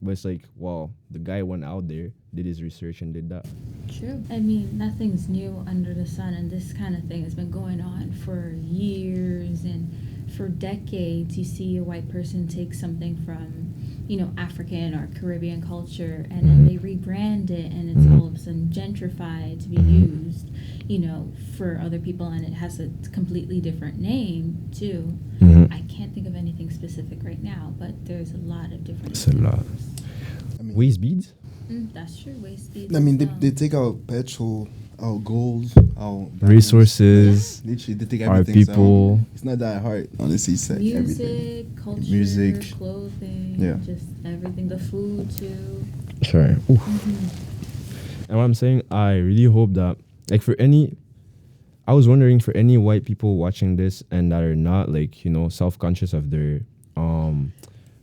But it's like, wow, the guy went out there, did his research, and did that. True. I mean, nothing's new under the sun, and this kind of thing has been going on for years and for decades. You see a white person take something from, you know, African or Caribbean culture, and then they rebrand it, and it's all of a sudden gentrified to be used, you know, for other people, and it has a completely different name too. I can't think of anything specific right now, but there's a lot of different. It's a lot. I mean, Waist beads? That's true. Waste beads. I mean, as well. they take our petrol, our gold, our diamonds. Resources, Literally, they take our everything. So people. it's not that hard, honestly. It's like everything. Music, culture, Music. clothing, Yeah. just everything. The food too. Sorry. And what I'm saying, I really hope that, like, I was wondering for any white people watching this and that are not, like, you know, self-conscious of their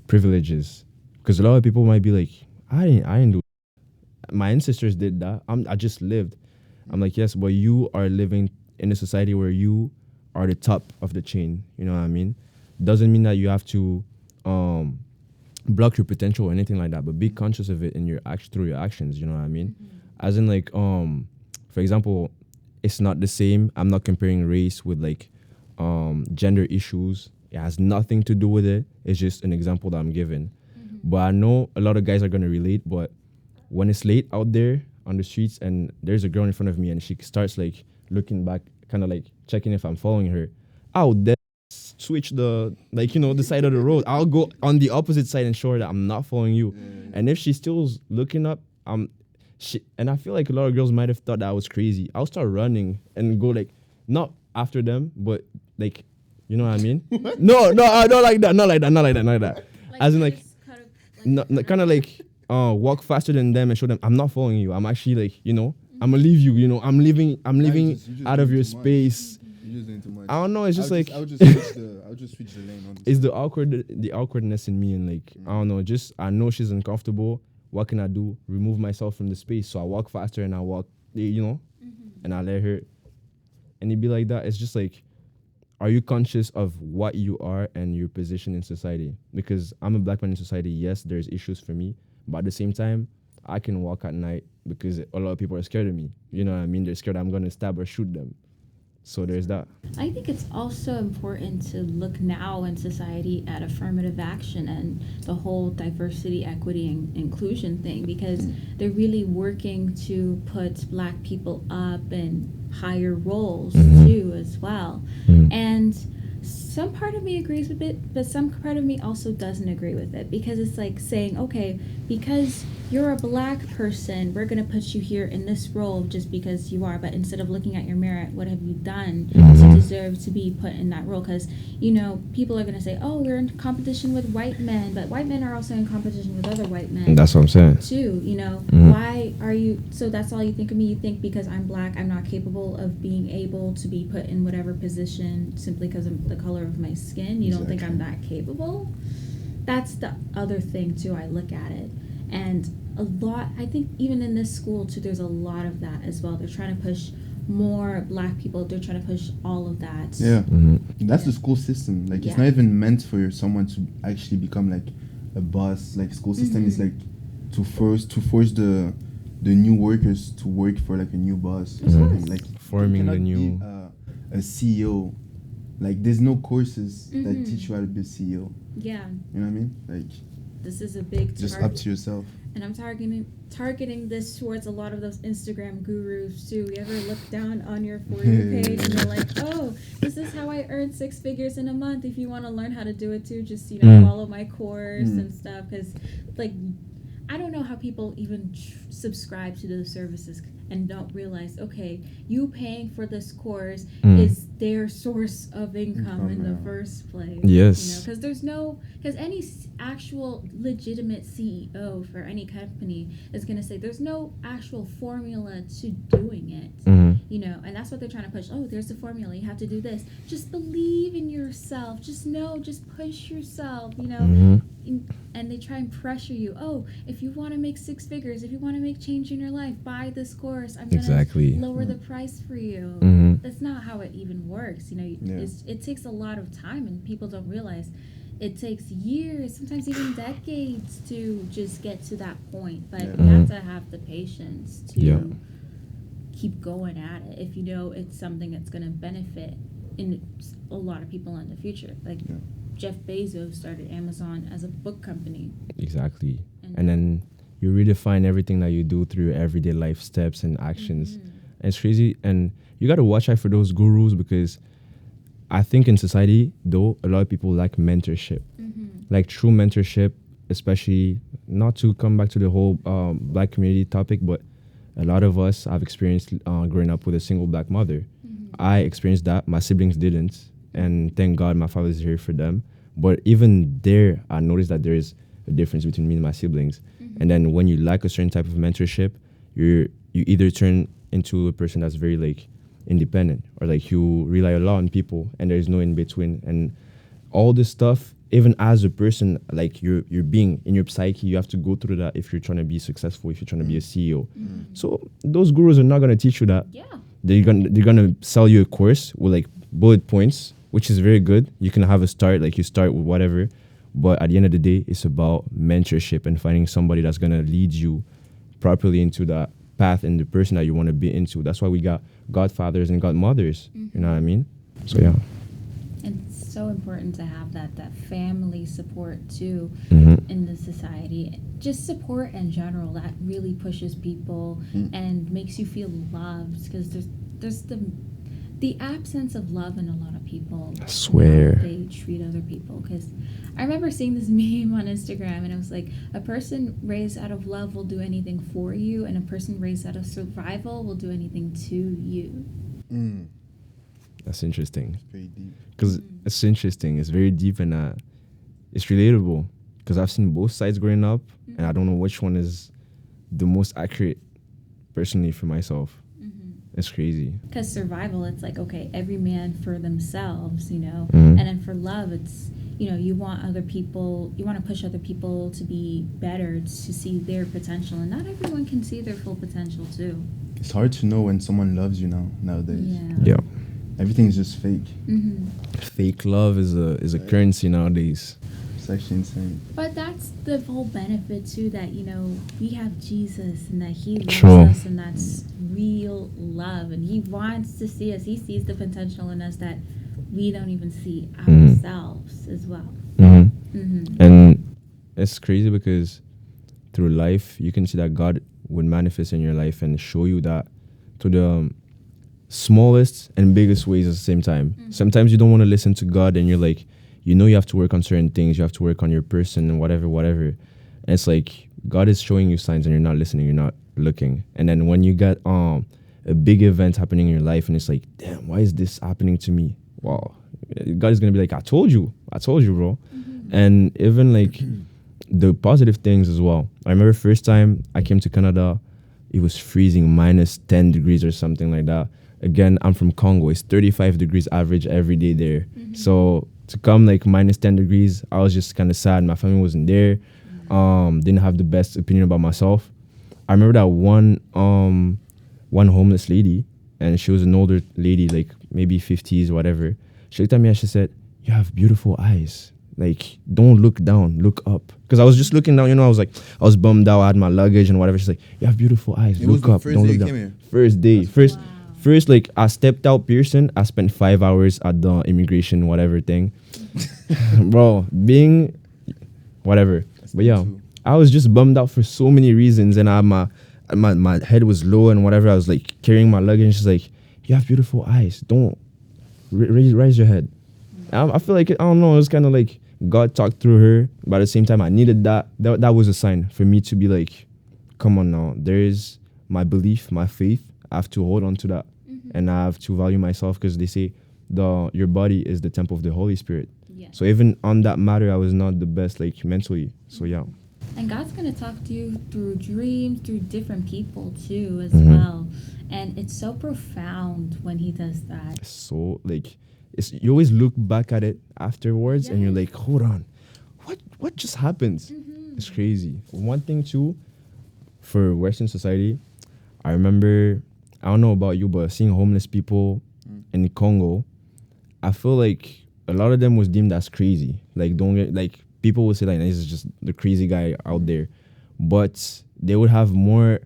privileges, because a lot of people might be like, I didn't do it. My ancestors did that. I just lived. I'm like, yes, but you are living in a society where you are the top of the chain. You know what I mean? Doesn't mean that you have to block your potential or anything like that, but be conscious of it in your through your actions. You know what I mean? As in, like, for example, it's not the same. I'm not comparing race with like gender issues. It has nothing to do with it. It's just an example that I'm giving. But I know a lot of guys are gonna relate. But when it's late out there on the streets and there's a girl in front of me and she starts like looking back, kind of like checking if I'm following her, I'll then switch the, like, you know, the side of the road. I'll go on the opposite side and show her that I'm not following you. And if she's still looking up, and I feel like a lot of girls might have thought that I was crazy. I'll start running and go, like, not after them, but like, you know what I mean? No, I don't like that. Not like that. As in, like, kind of like walk faster than them and show them I'm not following you. I'm actually, like, you know, I'm gonna leave you. You know, I'm leaving You just out of doing your too much. space. You're just doing too much. I don't know. It's just like I would just switch the lane. Honestly. it's the awkwardness in me, and like, I don't know. Just, I know she's uncomfortable. What can I do? Remove myself from the space. So I walk faster and I walk, you know, and I let her. And it'd be like that. It's just like, are you conscious of what you are and your position in society? Because I'm a black man in society. Yes, there's issues for me, but at the same time, I can walk at night because a lot of people are scared of me. You know what I mean? They're scared I'm gonna stab or shoot them. So there's that. I think it's also important to look now in society at affirmative action and the whole diversity, equity, and inclusion thing, because they're really working to put black people up in higher roles too as well. And some part of me agrees with it, but some part of me also doesn't agree with it, because it's like saying, okay, because you're a black person, we're going to put you here in this role just because you are, but instead of looking at your merit, what have you done to deserve to be put in that role? Because, you know, people are going to say, oh, we're in competition with white men, but white men are also in competition with other white men. That's what I'm saying. Too, you know, why are you, so that's all you think of me? You think because I'm black, I'm not capable of being able to be put in whatever position simply because of the color of my skin? You don't think I'm that capable? That's the other thing too. I look at it, and a lot, I think even in this school too, there's a lot of that as well. They're trying to push more black people. They're trying to push all of that. Yeah, that's the school system. Like, it's not even meant for someone to actually become like a boss. Like, school system is like to force the new workers to work for like a new boss or something. Like, Forming you the cannot new be, a CEO Like there's no courses that teach you how to be a CEO. Yeah. You know what I mean? Like This is a big just up to yourself. And I'm targeting this towards a lot of those Instagram gurus too. You ever look down on your For You page and they're like, oh, this is how I earn 6 figures in a month. If you want to learn how to do it too, just, follow my course and stuff. Because, like, I don't know how people even subscribe to those services and don't realize, okay, you paying for this course is their source of income in the first place. Yes. Because any actual legitimate CEO for any company is going to say there's no actual formula to doing it. And that's what they're trying to push. Oh, there's the formula. You have to do this. Just believe in yourself. Just push yourself, and they try and pressure you. Oh, if you want to make 6 figures, if you want to make change in your life, buy this course. I'm going to lower the price for you. That's not how it even works. It takes a lot of time, and people don't realize it takes years, sometimes even decades to just get to that point. But you have to have the patience to keep going at it if you know it's something that's going to benefit in a lot of people in the future. Like Jeff Bezos started Amazon as a book company. Exactly. And then you redefine everything that you do through your everyday life steps and actions. And it's crazy. And you got to watch out for those gurus, because I think in society, though, a lot of people lack mentorship. Like true mentorship, especially not to come back to the whole black community topic, but a lot of us have experienced growing up with a single black mother. I experienced that. My siblings didn't. And thank God my father's here for them. But even there, I noticed that there is a difference between me and my siblings. And then when you lack a certain type of mentorship, you either turn into a person that's very like independent, or like you rely a lot on people and there's no in between. And all this stuff, even as a person, like you're being in your psyche, you have to go through that if you're trying to be successful, if you're trying to be a CEO. So those gurus are not going to teach you that. They're gonna sell you a course with like bullet points, which is very good. You can have a start, like you start with whatever, but at the end of the day, it's about mentorship and finding somebody that's gonna lead you properly into that path and the person that you want to be into. That's why we got godfathers and godmothers. You know what I mean? So yeah. It's so important to have that family support too in the society. Just support in general that really pushes people and makes you feel loved, because there's the absence of love in a lot of people. I swear. They treat other people. Because I remember seeing this meme on Instagram, and it was like, a person raised out of love will do anything for you, and a person raised out of survival will do anything to you. That's interesting. It's very deep. Because it's interesting. It's very deep, and it's relatable. Because I've seen both sides growing up, and I don't know which one is the most accurate, personally, for myself. It's crazy. Because survival, it's like, okay, every man for themselves, and then for love, it's, you want other people, you want to push other people to be better, to see their potential, and not everyone can see their full potential too. It's hard to know when someone loves you nowadays. Yeah. Everything is just fake. Fake love is a currency nowadays. It's actually insane. But that's the whole benefit too, that we have Jesus and that He loves True. us, and that's real love, and He wants to see us. He sees the potential in us that we don't even see ourselves as well. And it's crazy because through life you can see that God would manifest in your life and show you that to the smallest and biggest ways at the same time. Sometimes you don't want to listen to God, and you're like, you have to work on certain things, you have to work on your person and whatever. And it's like God is showing you signs and you're not listening, you're not looking. And then when you get a big event happening in your life and it's like, damn, why is this happening to me? Wow. God is going to be like, I told you, bro. And even like the positive things as well. I remember first time I came to Canada, it was freezing, minus 10 degrees or something like that. Again, I'm from Congo. It's 35 degrees average every day there. So to come like minus 10 degrees, I was just kind of sad. My family wasn't there. Didn't have the best opinion about myself. I remember that one homeless lady, and she was an older lady, like maybe 50s, whatever. She looked at me and she said, "You have beautiful eyes. Like, don't look down, look up." Because I was just looking down, I was bummed out. I had my luggage and whatever. She's like, "You have beautiful eyes. Look up. Don't look down." First day, First, like I stepped out Pearson, I spent 5 hours at the immigration whatever thing, bro. Being whatever, but yeah, I was just bummed out for so many reasons, and my head was low and whatever. I was like carrying my luggage. She's like, "You have beautiful eyes. Don't raise your head." I feel like I don't know. It was kind of like God talked through her, but at the same time, I needed that. That was a sign for me to be like, "Come on now. There is my belief, my faith. I have to hold on to that, and I have to value myself because they say your body is the temple of the Holy Spirit. Yeah. So even on that matter, I was not the best like mentally. So yeah. And God's going to talk to you through dreams, through different people too, as Mhm. well. And it's so profound when He does that. So like, you always look back at it afterwards, and you're Yes. like, hold on, what just happened? Mm-hmm. It's crazy. One thing too, for Western society, I remember, I don't know about you, but seeing homeless people in Congo, I feel like a lot of them was deemed as crazy. Like don't get like people would say like this is just the crazy guy out there, but they would have more.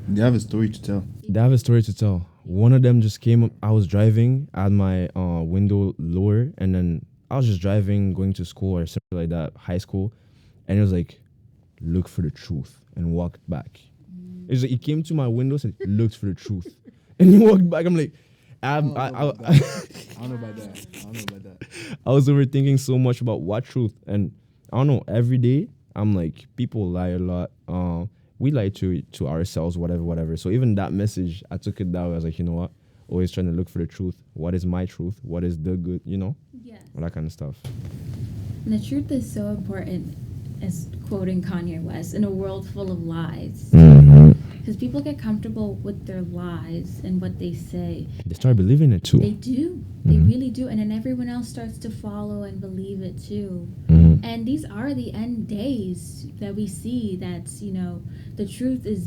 They have a story to tell. They have a story to tell. One of them just came up. I was driving, I had my window lower, and then I was just driving, going to school or something like that, high school, and it was like, look for the truth, and walked back. It's like he came to my window, said, looked for the truth, and he walked back. I'm like, I don't know about that. I don't know about that. I was overthinking so much about what truth, and I don't know. Every day, I'm like, people lie a lot. We lie to ourselves, whatever. So even that message, I took it that way. I was like, you know what? Always trying to look for the truth. What is my truth? What is the good? You know, Yes. all that kind of stuff. And the truth is so important, as quoting Kanye West, in a world full of lies. Because people get comfortable with their lies and what they say. They start believing it too. They do. They Mhm. really do. And then everyone else starts to follow and believe it too. Mhm. And these are the end days that we see that's, the truth is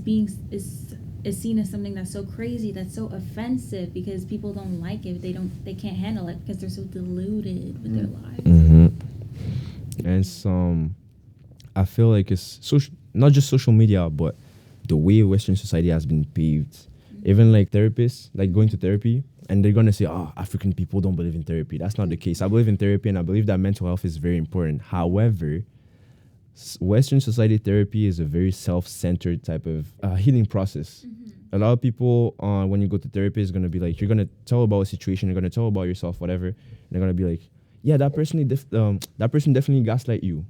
seen as something that's so crazy, that's so offensive because people don't like it. They can't handle it because they're so deluded with their lives. And some, I feel like it's not just social media, but the way Western society has been paved. Even like therapists, like going to therapy, and they're gonna say, "Oh, African people don't believe in therapy." That's not the case. I believe in therapy, and I believe that mental health is very important. However, Western society therapy is a very self-centered type of healing process. A lot of people, when you go to therapy, is gonna be like, you're gonna tell about a situation, you're gonna tell about yourself, whatever, and they're gonna be like, "Yeah, that person definitely gaslight you."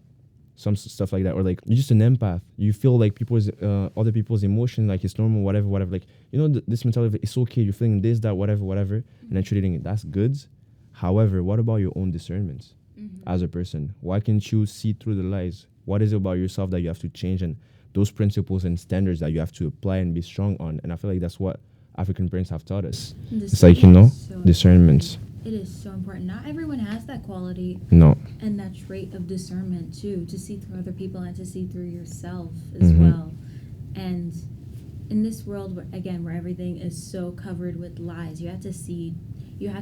Some stuff like that, or like you're just an empath. You feel like other people's emotion, like it's normal, whatever. Like this mentality, of it's okay. You're feeling this, that, whatever, and then treating it. That's good. However, what about your own discernment as a person? Why can't you see through the lies? What is it about yourself that you have to change, and those principles and standards that you have to apply and be strong on? And I feel like that's what African parents have taught us. It's like discernment. It is so important. Not everyone has that quality. No. And that trait of discernment too, to see through other people and to see through yourself as well. And in this world where everything is so covered with lies, you have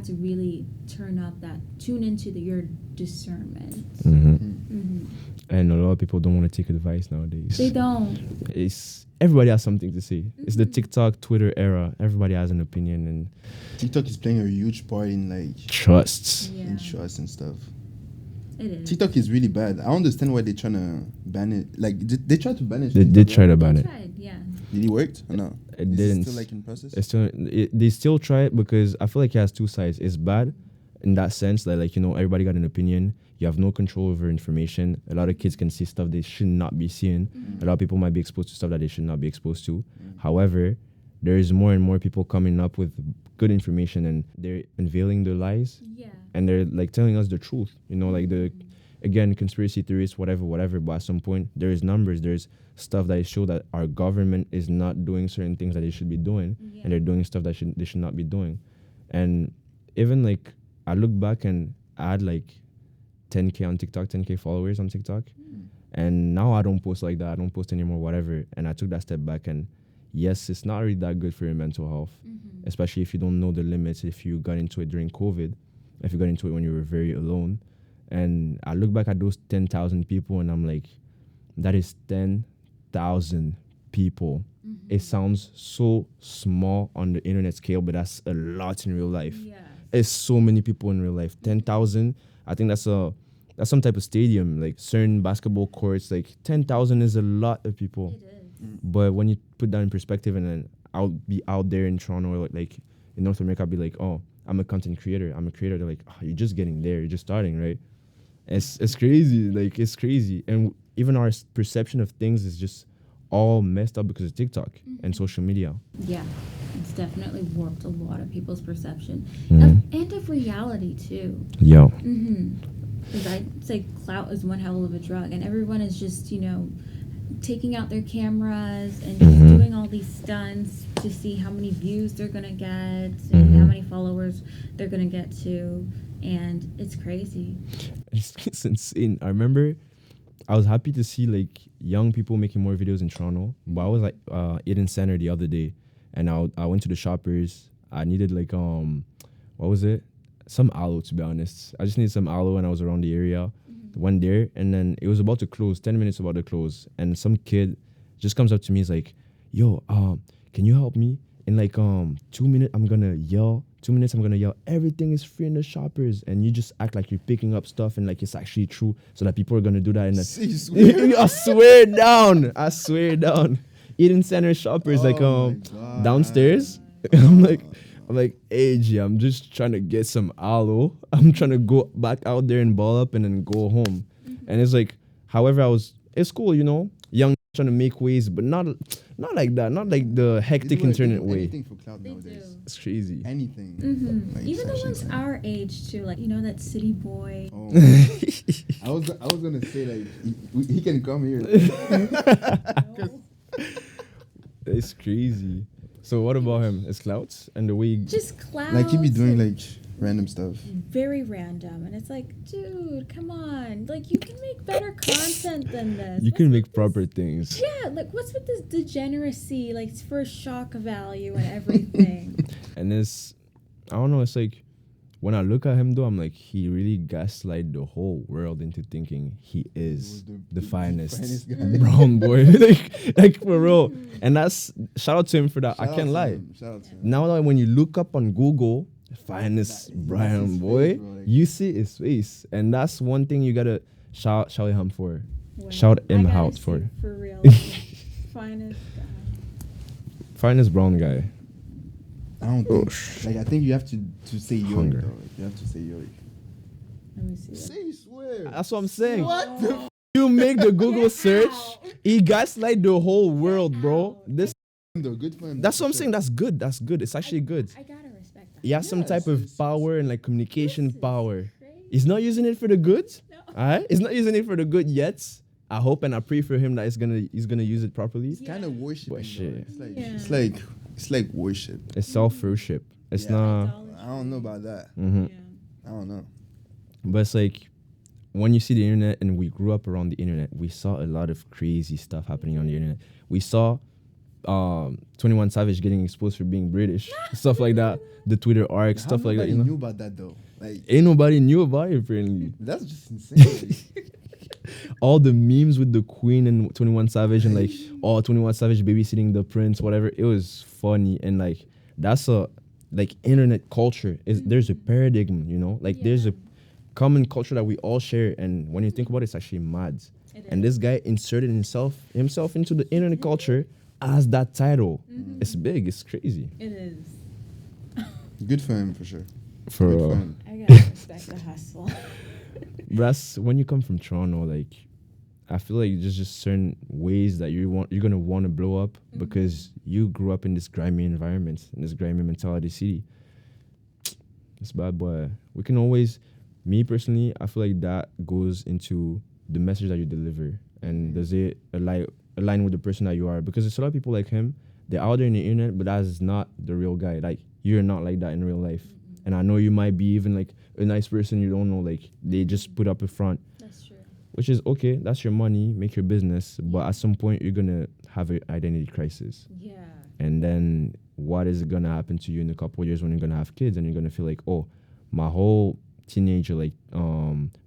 to really tune into your discernment. And a lot of people don't want to take advice nowadays. They don't. Everybody has something to say. It's the TikTok, Twitter era. Everybody has an opinion, and TikTok is playing a huge part in like trust. Yeah. in trust and stuff. It is. TikTok is really bad. I understand why they're trying to ban it. Like they tried to ban it. They did try to ban They it. tried, yeah. Did it work or no? It Is didn't. still like in process. They still try it because I feel like it has two sides. It's bad in that sense that everybody got an opinion. You have no control over information. A lot of kids can see stuff they should not be seeing. A lot of people might be exposed to stuff that they should not be exposed to. However, there is more and more people coming up with good information, and they're unveiling their lies, Yeah. and they're like telling us the truth. Again, conspiracy theories, whatever. But at some point, there is numbers. There's stuff that show that our government is not doing certain things that they should be doing, and they're doing stuff that they should not be doing. And even like I look back and I had like 10K on TikTok, 10K followers on TikTok, and now I don't post like that. I don't post anymore, whatever. And I took that step back, and yes, it's not really that good for your mental health, especially if you don't know the limits. If you got into it during COVID, if you got into it when you were very alone. And I look back at those 10,000 people, and I'm like, that is 10,000 people. It sounds so small on the internet scale, but that's a lot in real life. Yeah. It's so many people in real life. 10,000. I think that's some type of stadium, like certain basketball courts. Like 10,000 is a lot of people. It is. But when you put that in perspective, and then I'll be out there in Toronto, or like in North America, I'll be like, oh, I'm a content creator. I'm a creator. They're like, oh, you're just getting there. You're just starting, right? It's crazy. Like, it's crazy. And even our perception of things is just all messed up because of TikTok and social media. Yeah, it's definitely warped a lot of people's perception Mhm. and of reality too. Yeah. Because I'd say clout is one hell of a drug, and everyone is just taking out their cameras and just doing all these stunts to see how many views they're gonna get and how many followers they're gonna get to, and it's crazy. It's insane. I remember I was happy to see like young people making more videos in Toronto. But I was like Eden Center the other day, and I went to the shoppers. I needed like what was it? Some aloe, to be honest. I just needed some aloe, and I was around the area. Went there, and then it was about to close. 10 minutes about to close, and some kid just comes up to me. He's like, "Yo, can you help me? In like 2 minutes, I'm gonna yell. 2 minutes, I'm gonna yell. Everything is free in the shoppers, and you just act like you're picking up stuff and like it's actually true, so that people are gonna do that." And I swear down. Eden Center shoppers like downstairs. I'm like, hey G, I'm just trying to get some aloe. I'm trying to go back out there and ball up and then go home. And it's like, however, it's cool, young trying to make ways, but not like that, not like the hectic internet way. Anything for cloud They nowadays. do. It's crazy. Anything. Like, Even the it's ones actually our age too, like that city boy. Oh. I was gonna say like he can come here. It's crazy. So what about him? It's clouds and the way Just clouds. Like he be doing like random stuff. very random, and it's like, dude, come on, like you can make better content than this. you What's can with make this- proper things. Yeah, like what's with this degeneracy? Like it's for shock value and everything. And I don't know, it's like when I look at him though, I'm like, he really gaslight the whole world into thinking he is the finest guy. brown boy. like for real. And that's shout out to him for that. I can't lie. Shout out to him. Now that when you look up on Google, finest brown his boy, face, bro, like- you see his face. And that's one thing you gotta shout him for. Well, Shout I him gotta out see for real. Finest guy. finest brown guy. I don't think like I think you have to say York Hunger. though. Like, you have to say York. Let me see. That. Say swear. That's what I'm saying. What the You make the Google Get search, out. he gaslight the whole world, bro. out. This though? Good for him. that's what I'm for saying. sure. That's good. That's good. It's actually good. I gotta respect that. He has some Yes, type of it's- power and like communication This is power. crazy. He's not using it for the good. No. Alright? He's not using it for the good yet. I hope and I pray for him that he's gonna use it properly. It's kind of worship. But shit. Yeah. It's like worship. It's self-worship. It's Yeah. not Idolatry. I don't know about that. mhm. Yeah. I don't know. But it's like when you see the internet, and we grew up around the internet, we saw a lot of crazy stuff happening on the internet. We saw 21 Savage getting exposed for being British, stuff like that. The Twitter arc, stuff like that. Nobody knew about that though. Like Ain't nobody knew about it apparently. that's just insane. All the memes with the Queen and 21 Savage and like 21 Savage babysitting the prince, whatever. It was funny, and like that's a like internet culture. There's a paradigm, like there's a common culture that we all share, and when you think about it, it's actually mad. It And is. this guy inserted himself into the internet culture as that title. It's big. It's crazy. It is. Good for him for sure. For Good for him. I gotta respect the hustle. that's when you come from Toronto. Like, I feel like there's just certain ways that you're gonna want to blow up because you grew up in this grimy environment, in this grimy mentality city. It's bad, but we can always. Me personally, I feel like that goes into the message that you deliver, and does it align with the person that you are? Because there's a lot of people like him. They're out there in the internet, but that's not the real guy. Like, you're not like that in real life. And I know you might be even like a nice person. You don't know, like they just put up a front, That's true. which is okay. That's your money, make your business. But at some point, you're gonna have an identity crisis, Yeah. and then what is gonna happen to you in a couple of years when you're gonna have kids, and you're gonna feel like, oh, my whole teenager, like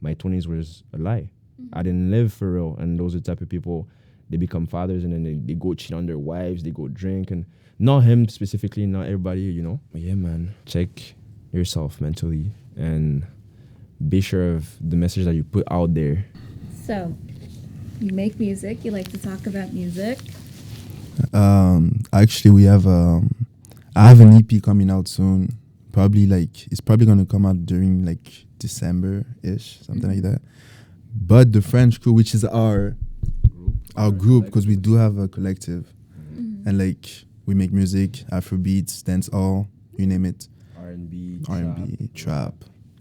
my 20s was a lie. I didn't live for real. And those are the type of people they become fathers, and then they go cheat on their wives, they go drink, and not him specifically, not everybody, you know. But yeah, man, check yourself mentally and be sure of the message that you put out there. So, you make music. You like to talk about music. Actually, we have I have an EP coming out soon. It's probably gonna come out during like December-ish, something like that. But the French crew, which is our group, because we do have a collective, and like we make music, Afrobeats, dancehall, you name it, R&B, trap,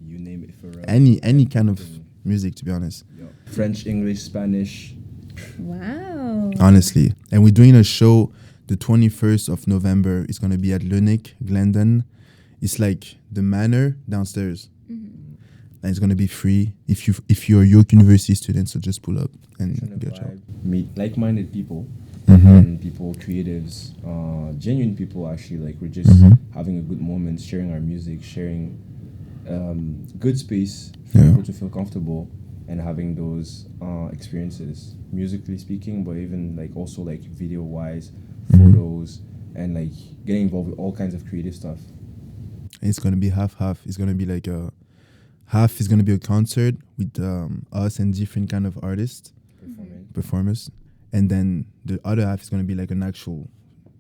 you name it, for any kind of music, to be honest. French, English, Spanish. Wow. Honestly, and we're doing a show the 21st of November. It's gonna be at Lunick, Glendon. It's like the Manor downstairs, and it's gonna be free if you're a York University student. So just pull up and get a job. Meet like-minded people, Mm-hmm. and people, creatives, genuine people. Actually, like we're just having a good moment, sharing our music, sharing good space for Yeah. people to feel comfortable and having those experiences, musically speaking, but even like also like video-wise, photos, and like getting involved with all kinds of creative stuff. It's gonna be half. It's gonna be like half is gonna be a concert with us and different kind of artists, performers, and then the other half is gonna be like an actual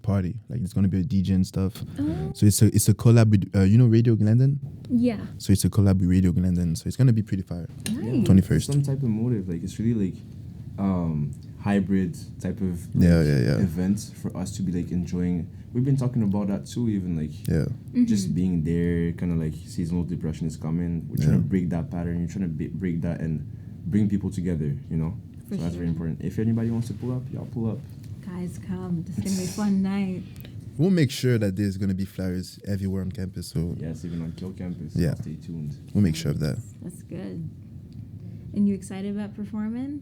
party. Like it's gonna be a DJ and stuff. Oh. So it's a collab with Radio Glendon. Yeah. So it's a collab with Radio Glendon. So it's gonna be pretty fire. Nice. 21st. Some type of motive, like it's really like hybrid type of Yeah. event for us to be like enjoying. We've been talking about that too, even like Yeah. just being there, kind of like seasonal depression is coming. We're trying to break that pattern. You're trying to break that and bring people together, you know. For So that's sure. very important. If anybody wants to pull up, y'all pull up. Guys, come. This is going to be a fun night. We'll make sure that there's gonna be flyers everywhere on campus. So Yes, even on Kill Campus. Yeah. Stay tuned. we'll make sure of that. That's good. And you excited about performing?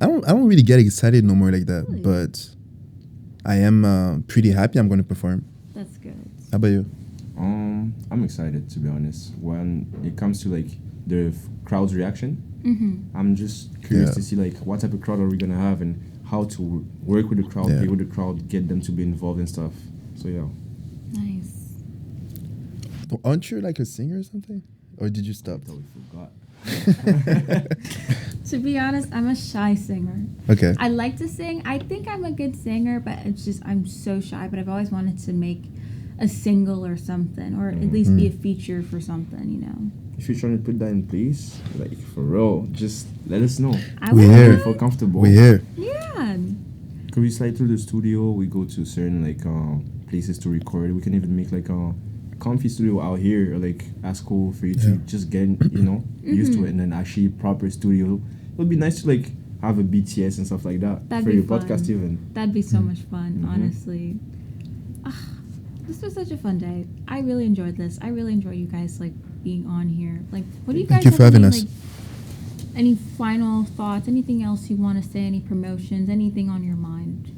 I don't really get excited no more like that, Really? but I am pretty happy I'm gonna perform. That's good. How about you? I'm excited, to be honest. When it comes to like the crowd's reaction, Mm-hmm. I'm just curious Yeah. to see like what type of crowd are we gonna have and how to work with the crowd, Yeah. play with the crowd, get them to be involved and stuff. So yeah. Nice. Aren't you like a singer or something? Or did you stop? Totally forgot. To be honest, I'm a shy singer. Okay. I like to sing. I think I'm a good singer, but it's just I'm so shy. But I've always wanted to make a single or something, or at least be a feature for something, you know. If you're trying to put that in place, like for real, just let us know. would We're here. Feel comfortable. We're here. Yeah. Could we slide through the studio? We go to certain like places to record. We can even make like a comfy studio out here, or like that's cool for you to Yeah. just get used to it, and then actually proper studio. It would be nice to like have a BTS and stuff like that That'd for be your fun. podcast even. That'd be so much fun, Mhm. honestly. This was such a fun day. I really enjoyed this. I really enjoyed you guys like being on here. Like, what do you guys Thank you for have having any, us. like, any final thoughts? Anything else you want to say? Any promotions? Anything on your mind?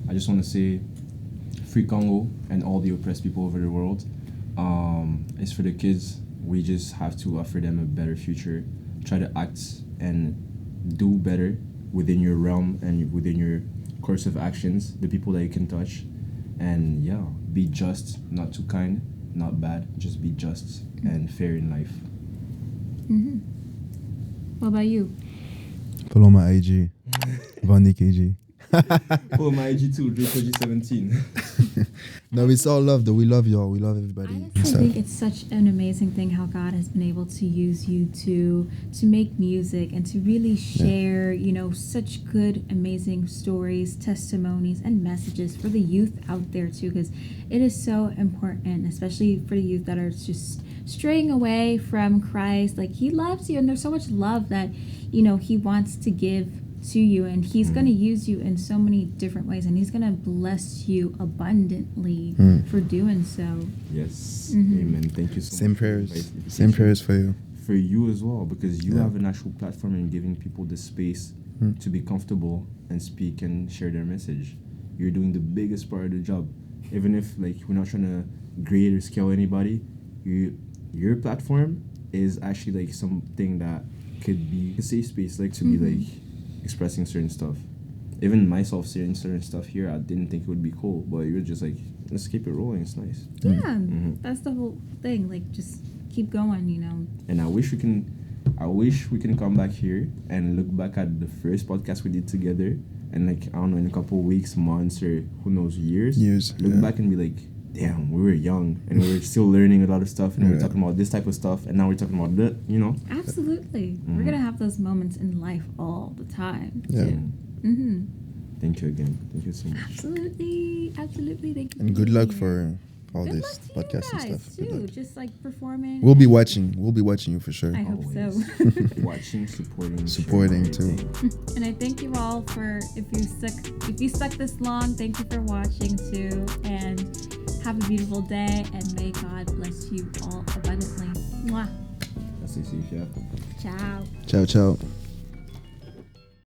I just want to say, free Congo and all the oppressed people over the world. It's for the kids. We just have to offer them a better future. Try to act and do better within your realm and within your course of actions. The people that you can touch, and yeah, be just, not too kind, not bad. Just be just and fair in life. Mm-hmm. What about you? Follow my IG. Vondy KG. Follow my IG too, Koji17. No, it's all love though. We love y'all. We love everybody. I honestly think it's such an amazing thing how God has been able to use you to make music and to really share, you know, such good, amazing stories, testimonies, and messages for the youth out there too, because it is so important, especially for the youth that are just straying away from Christ. Like, He loves you, and there's so much love that, you know, He wants to give to you, and He's going to use you in so many different ways, and He's going to bless you abundantly for doing so. Yes. Mhm. Amen. Thank you so Same much. for prayers. inviting- Same prayers for you. for you as well, because you Yeah. have an actual platform and giving people the space to be comfortable and speak and share their message. You're doing the biggest part of the job. Even if like we're not trying to grade or scale anybody, your platform is actually like something that could be a safe space, like to be like expressing certain stuff. Even myself saying certain stuff here, I didn't think it would be cool, but you're just like, let's keep it rolling. It's nice. Yeah, Mhm. that's the whole thing. Like, just keep going, you know. And I wish we can come back here and look back at the first podcast we did together, and like I don't know, in a couple of weeks, months, or who knows, years. Look back and be like, damn, we were young and we were still learning a lot of stuff, and we we're talking about this type of stuff, and now we're talking about that, you know. Absolutely, we're Mhm. gonna have those moments in life all the time. Yeah. Mm-hmm. Thank you again. Thank you so much. Absolutely, absolutely. Thank you. And good luck for all Good this luck to you podcast and guys, stuff. Good too. luck. Just like performing. We'll be and- watching. We'll be watching you for sure. I hope so. Always. Watching, supporting, Supporting, sharing too. everything. And I thank you all for if you stuck this long. Thank you for watching too, and have a beautiful day. And may God bless you all abundantly. Mwah. That's it, yeah. Ciao. Ciao, ciao.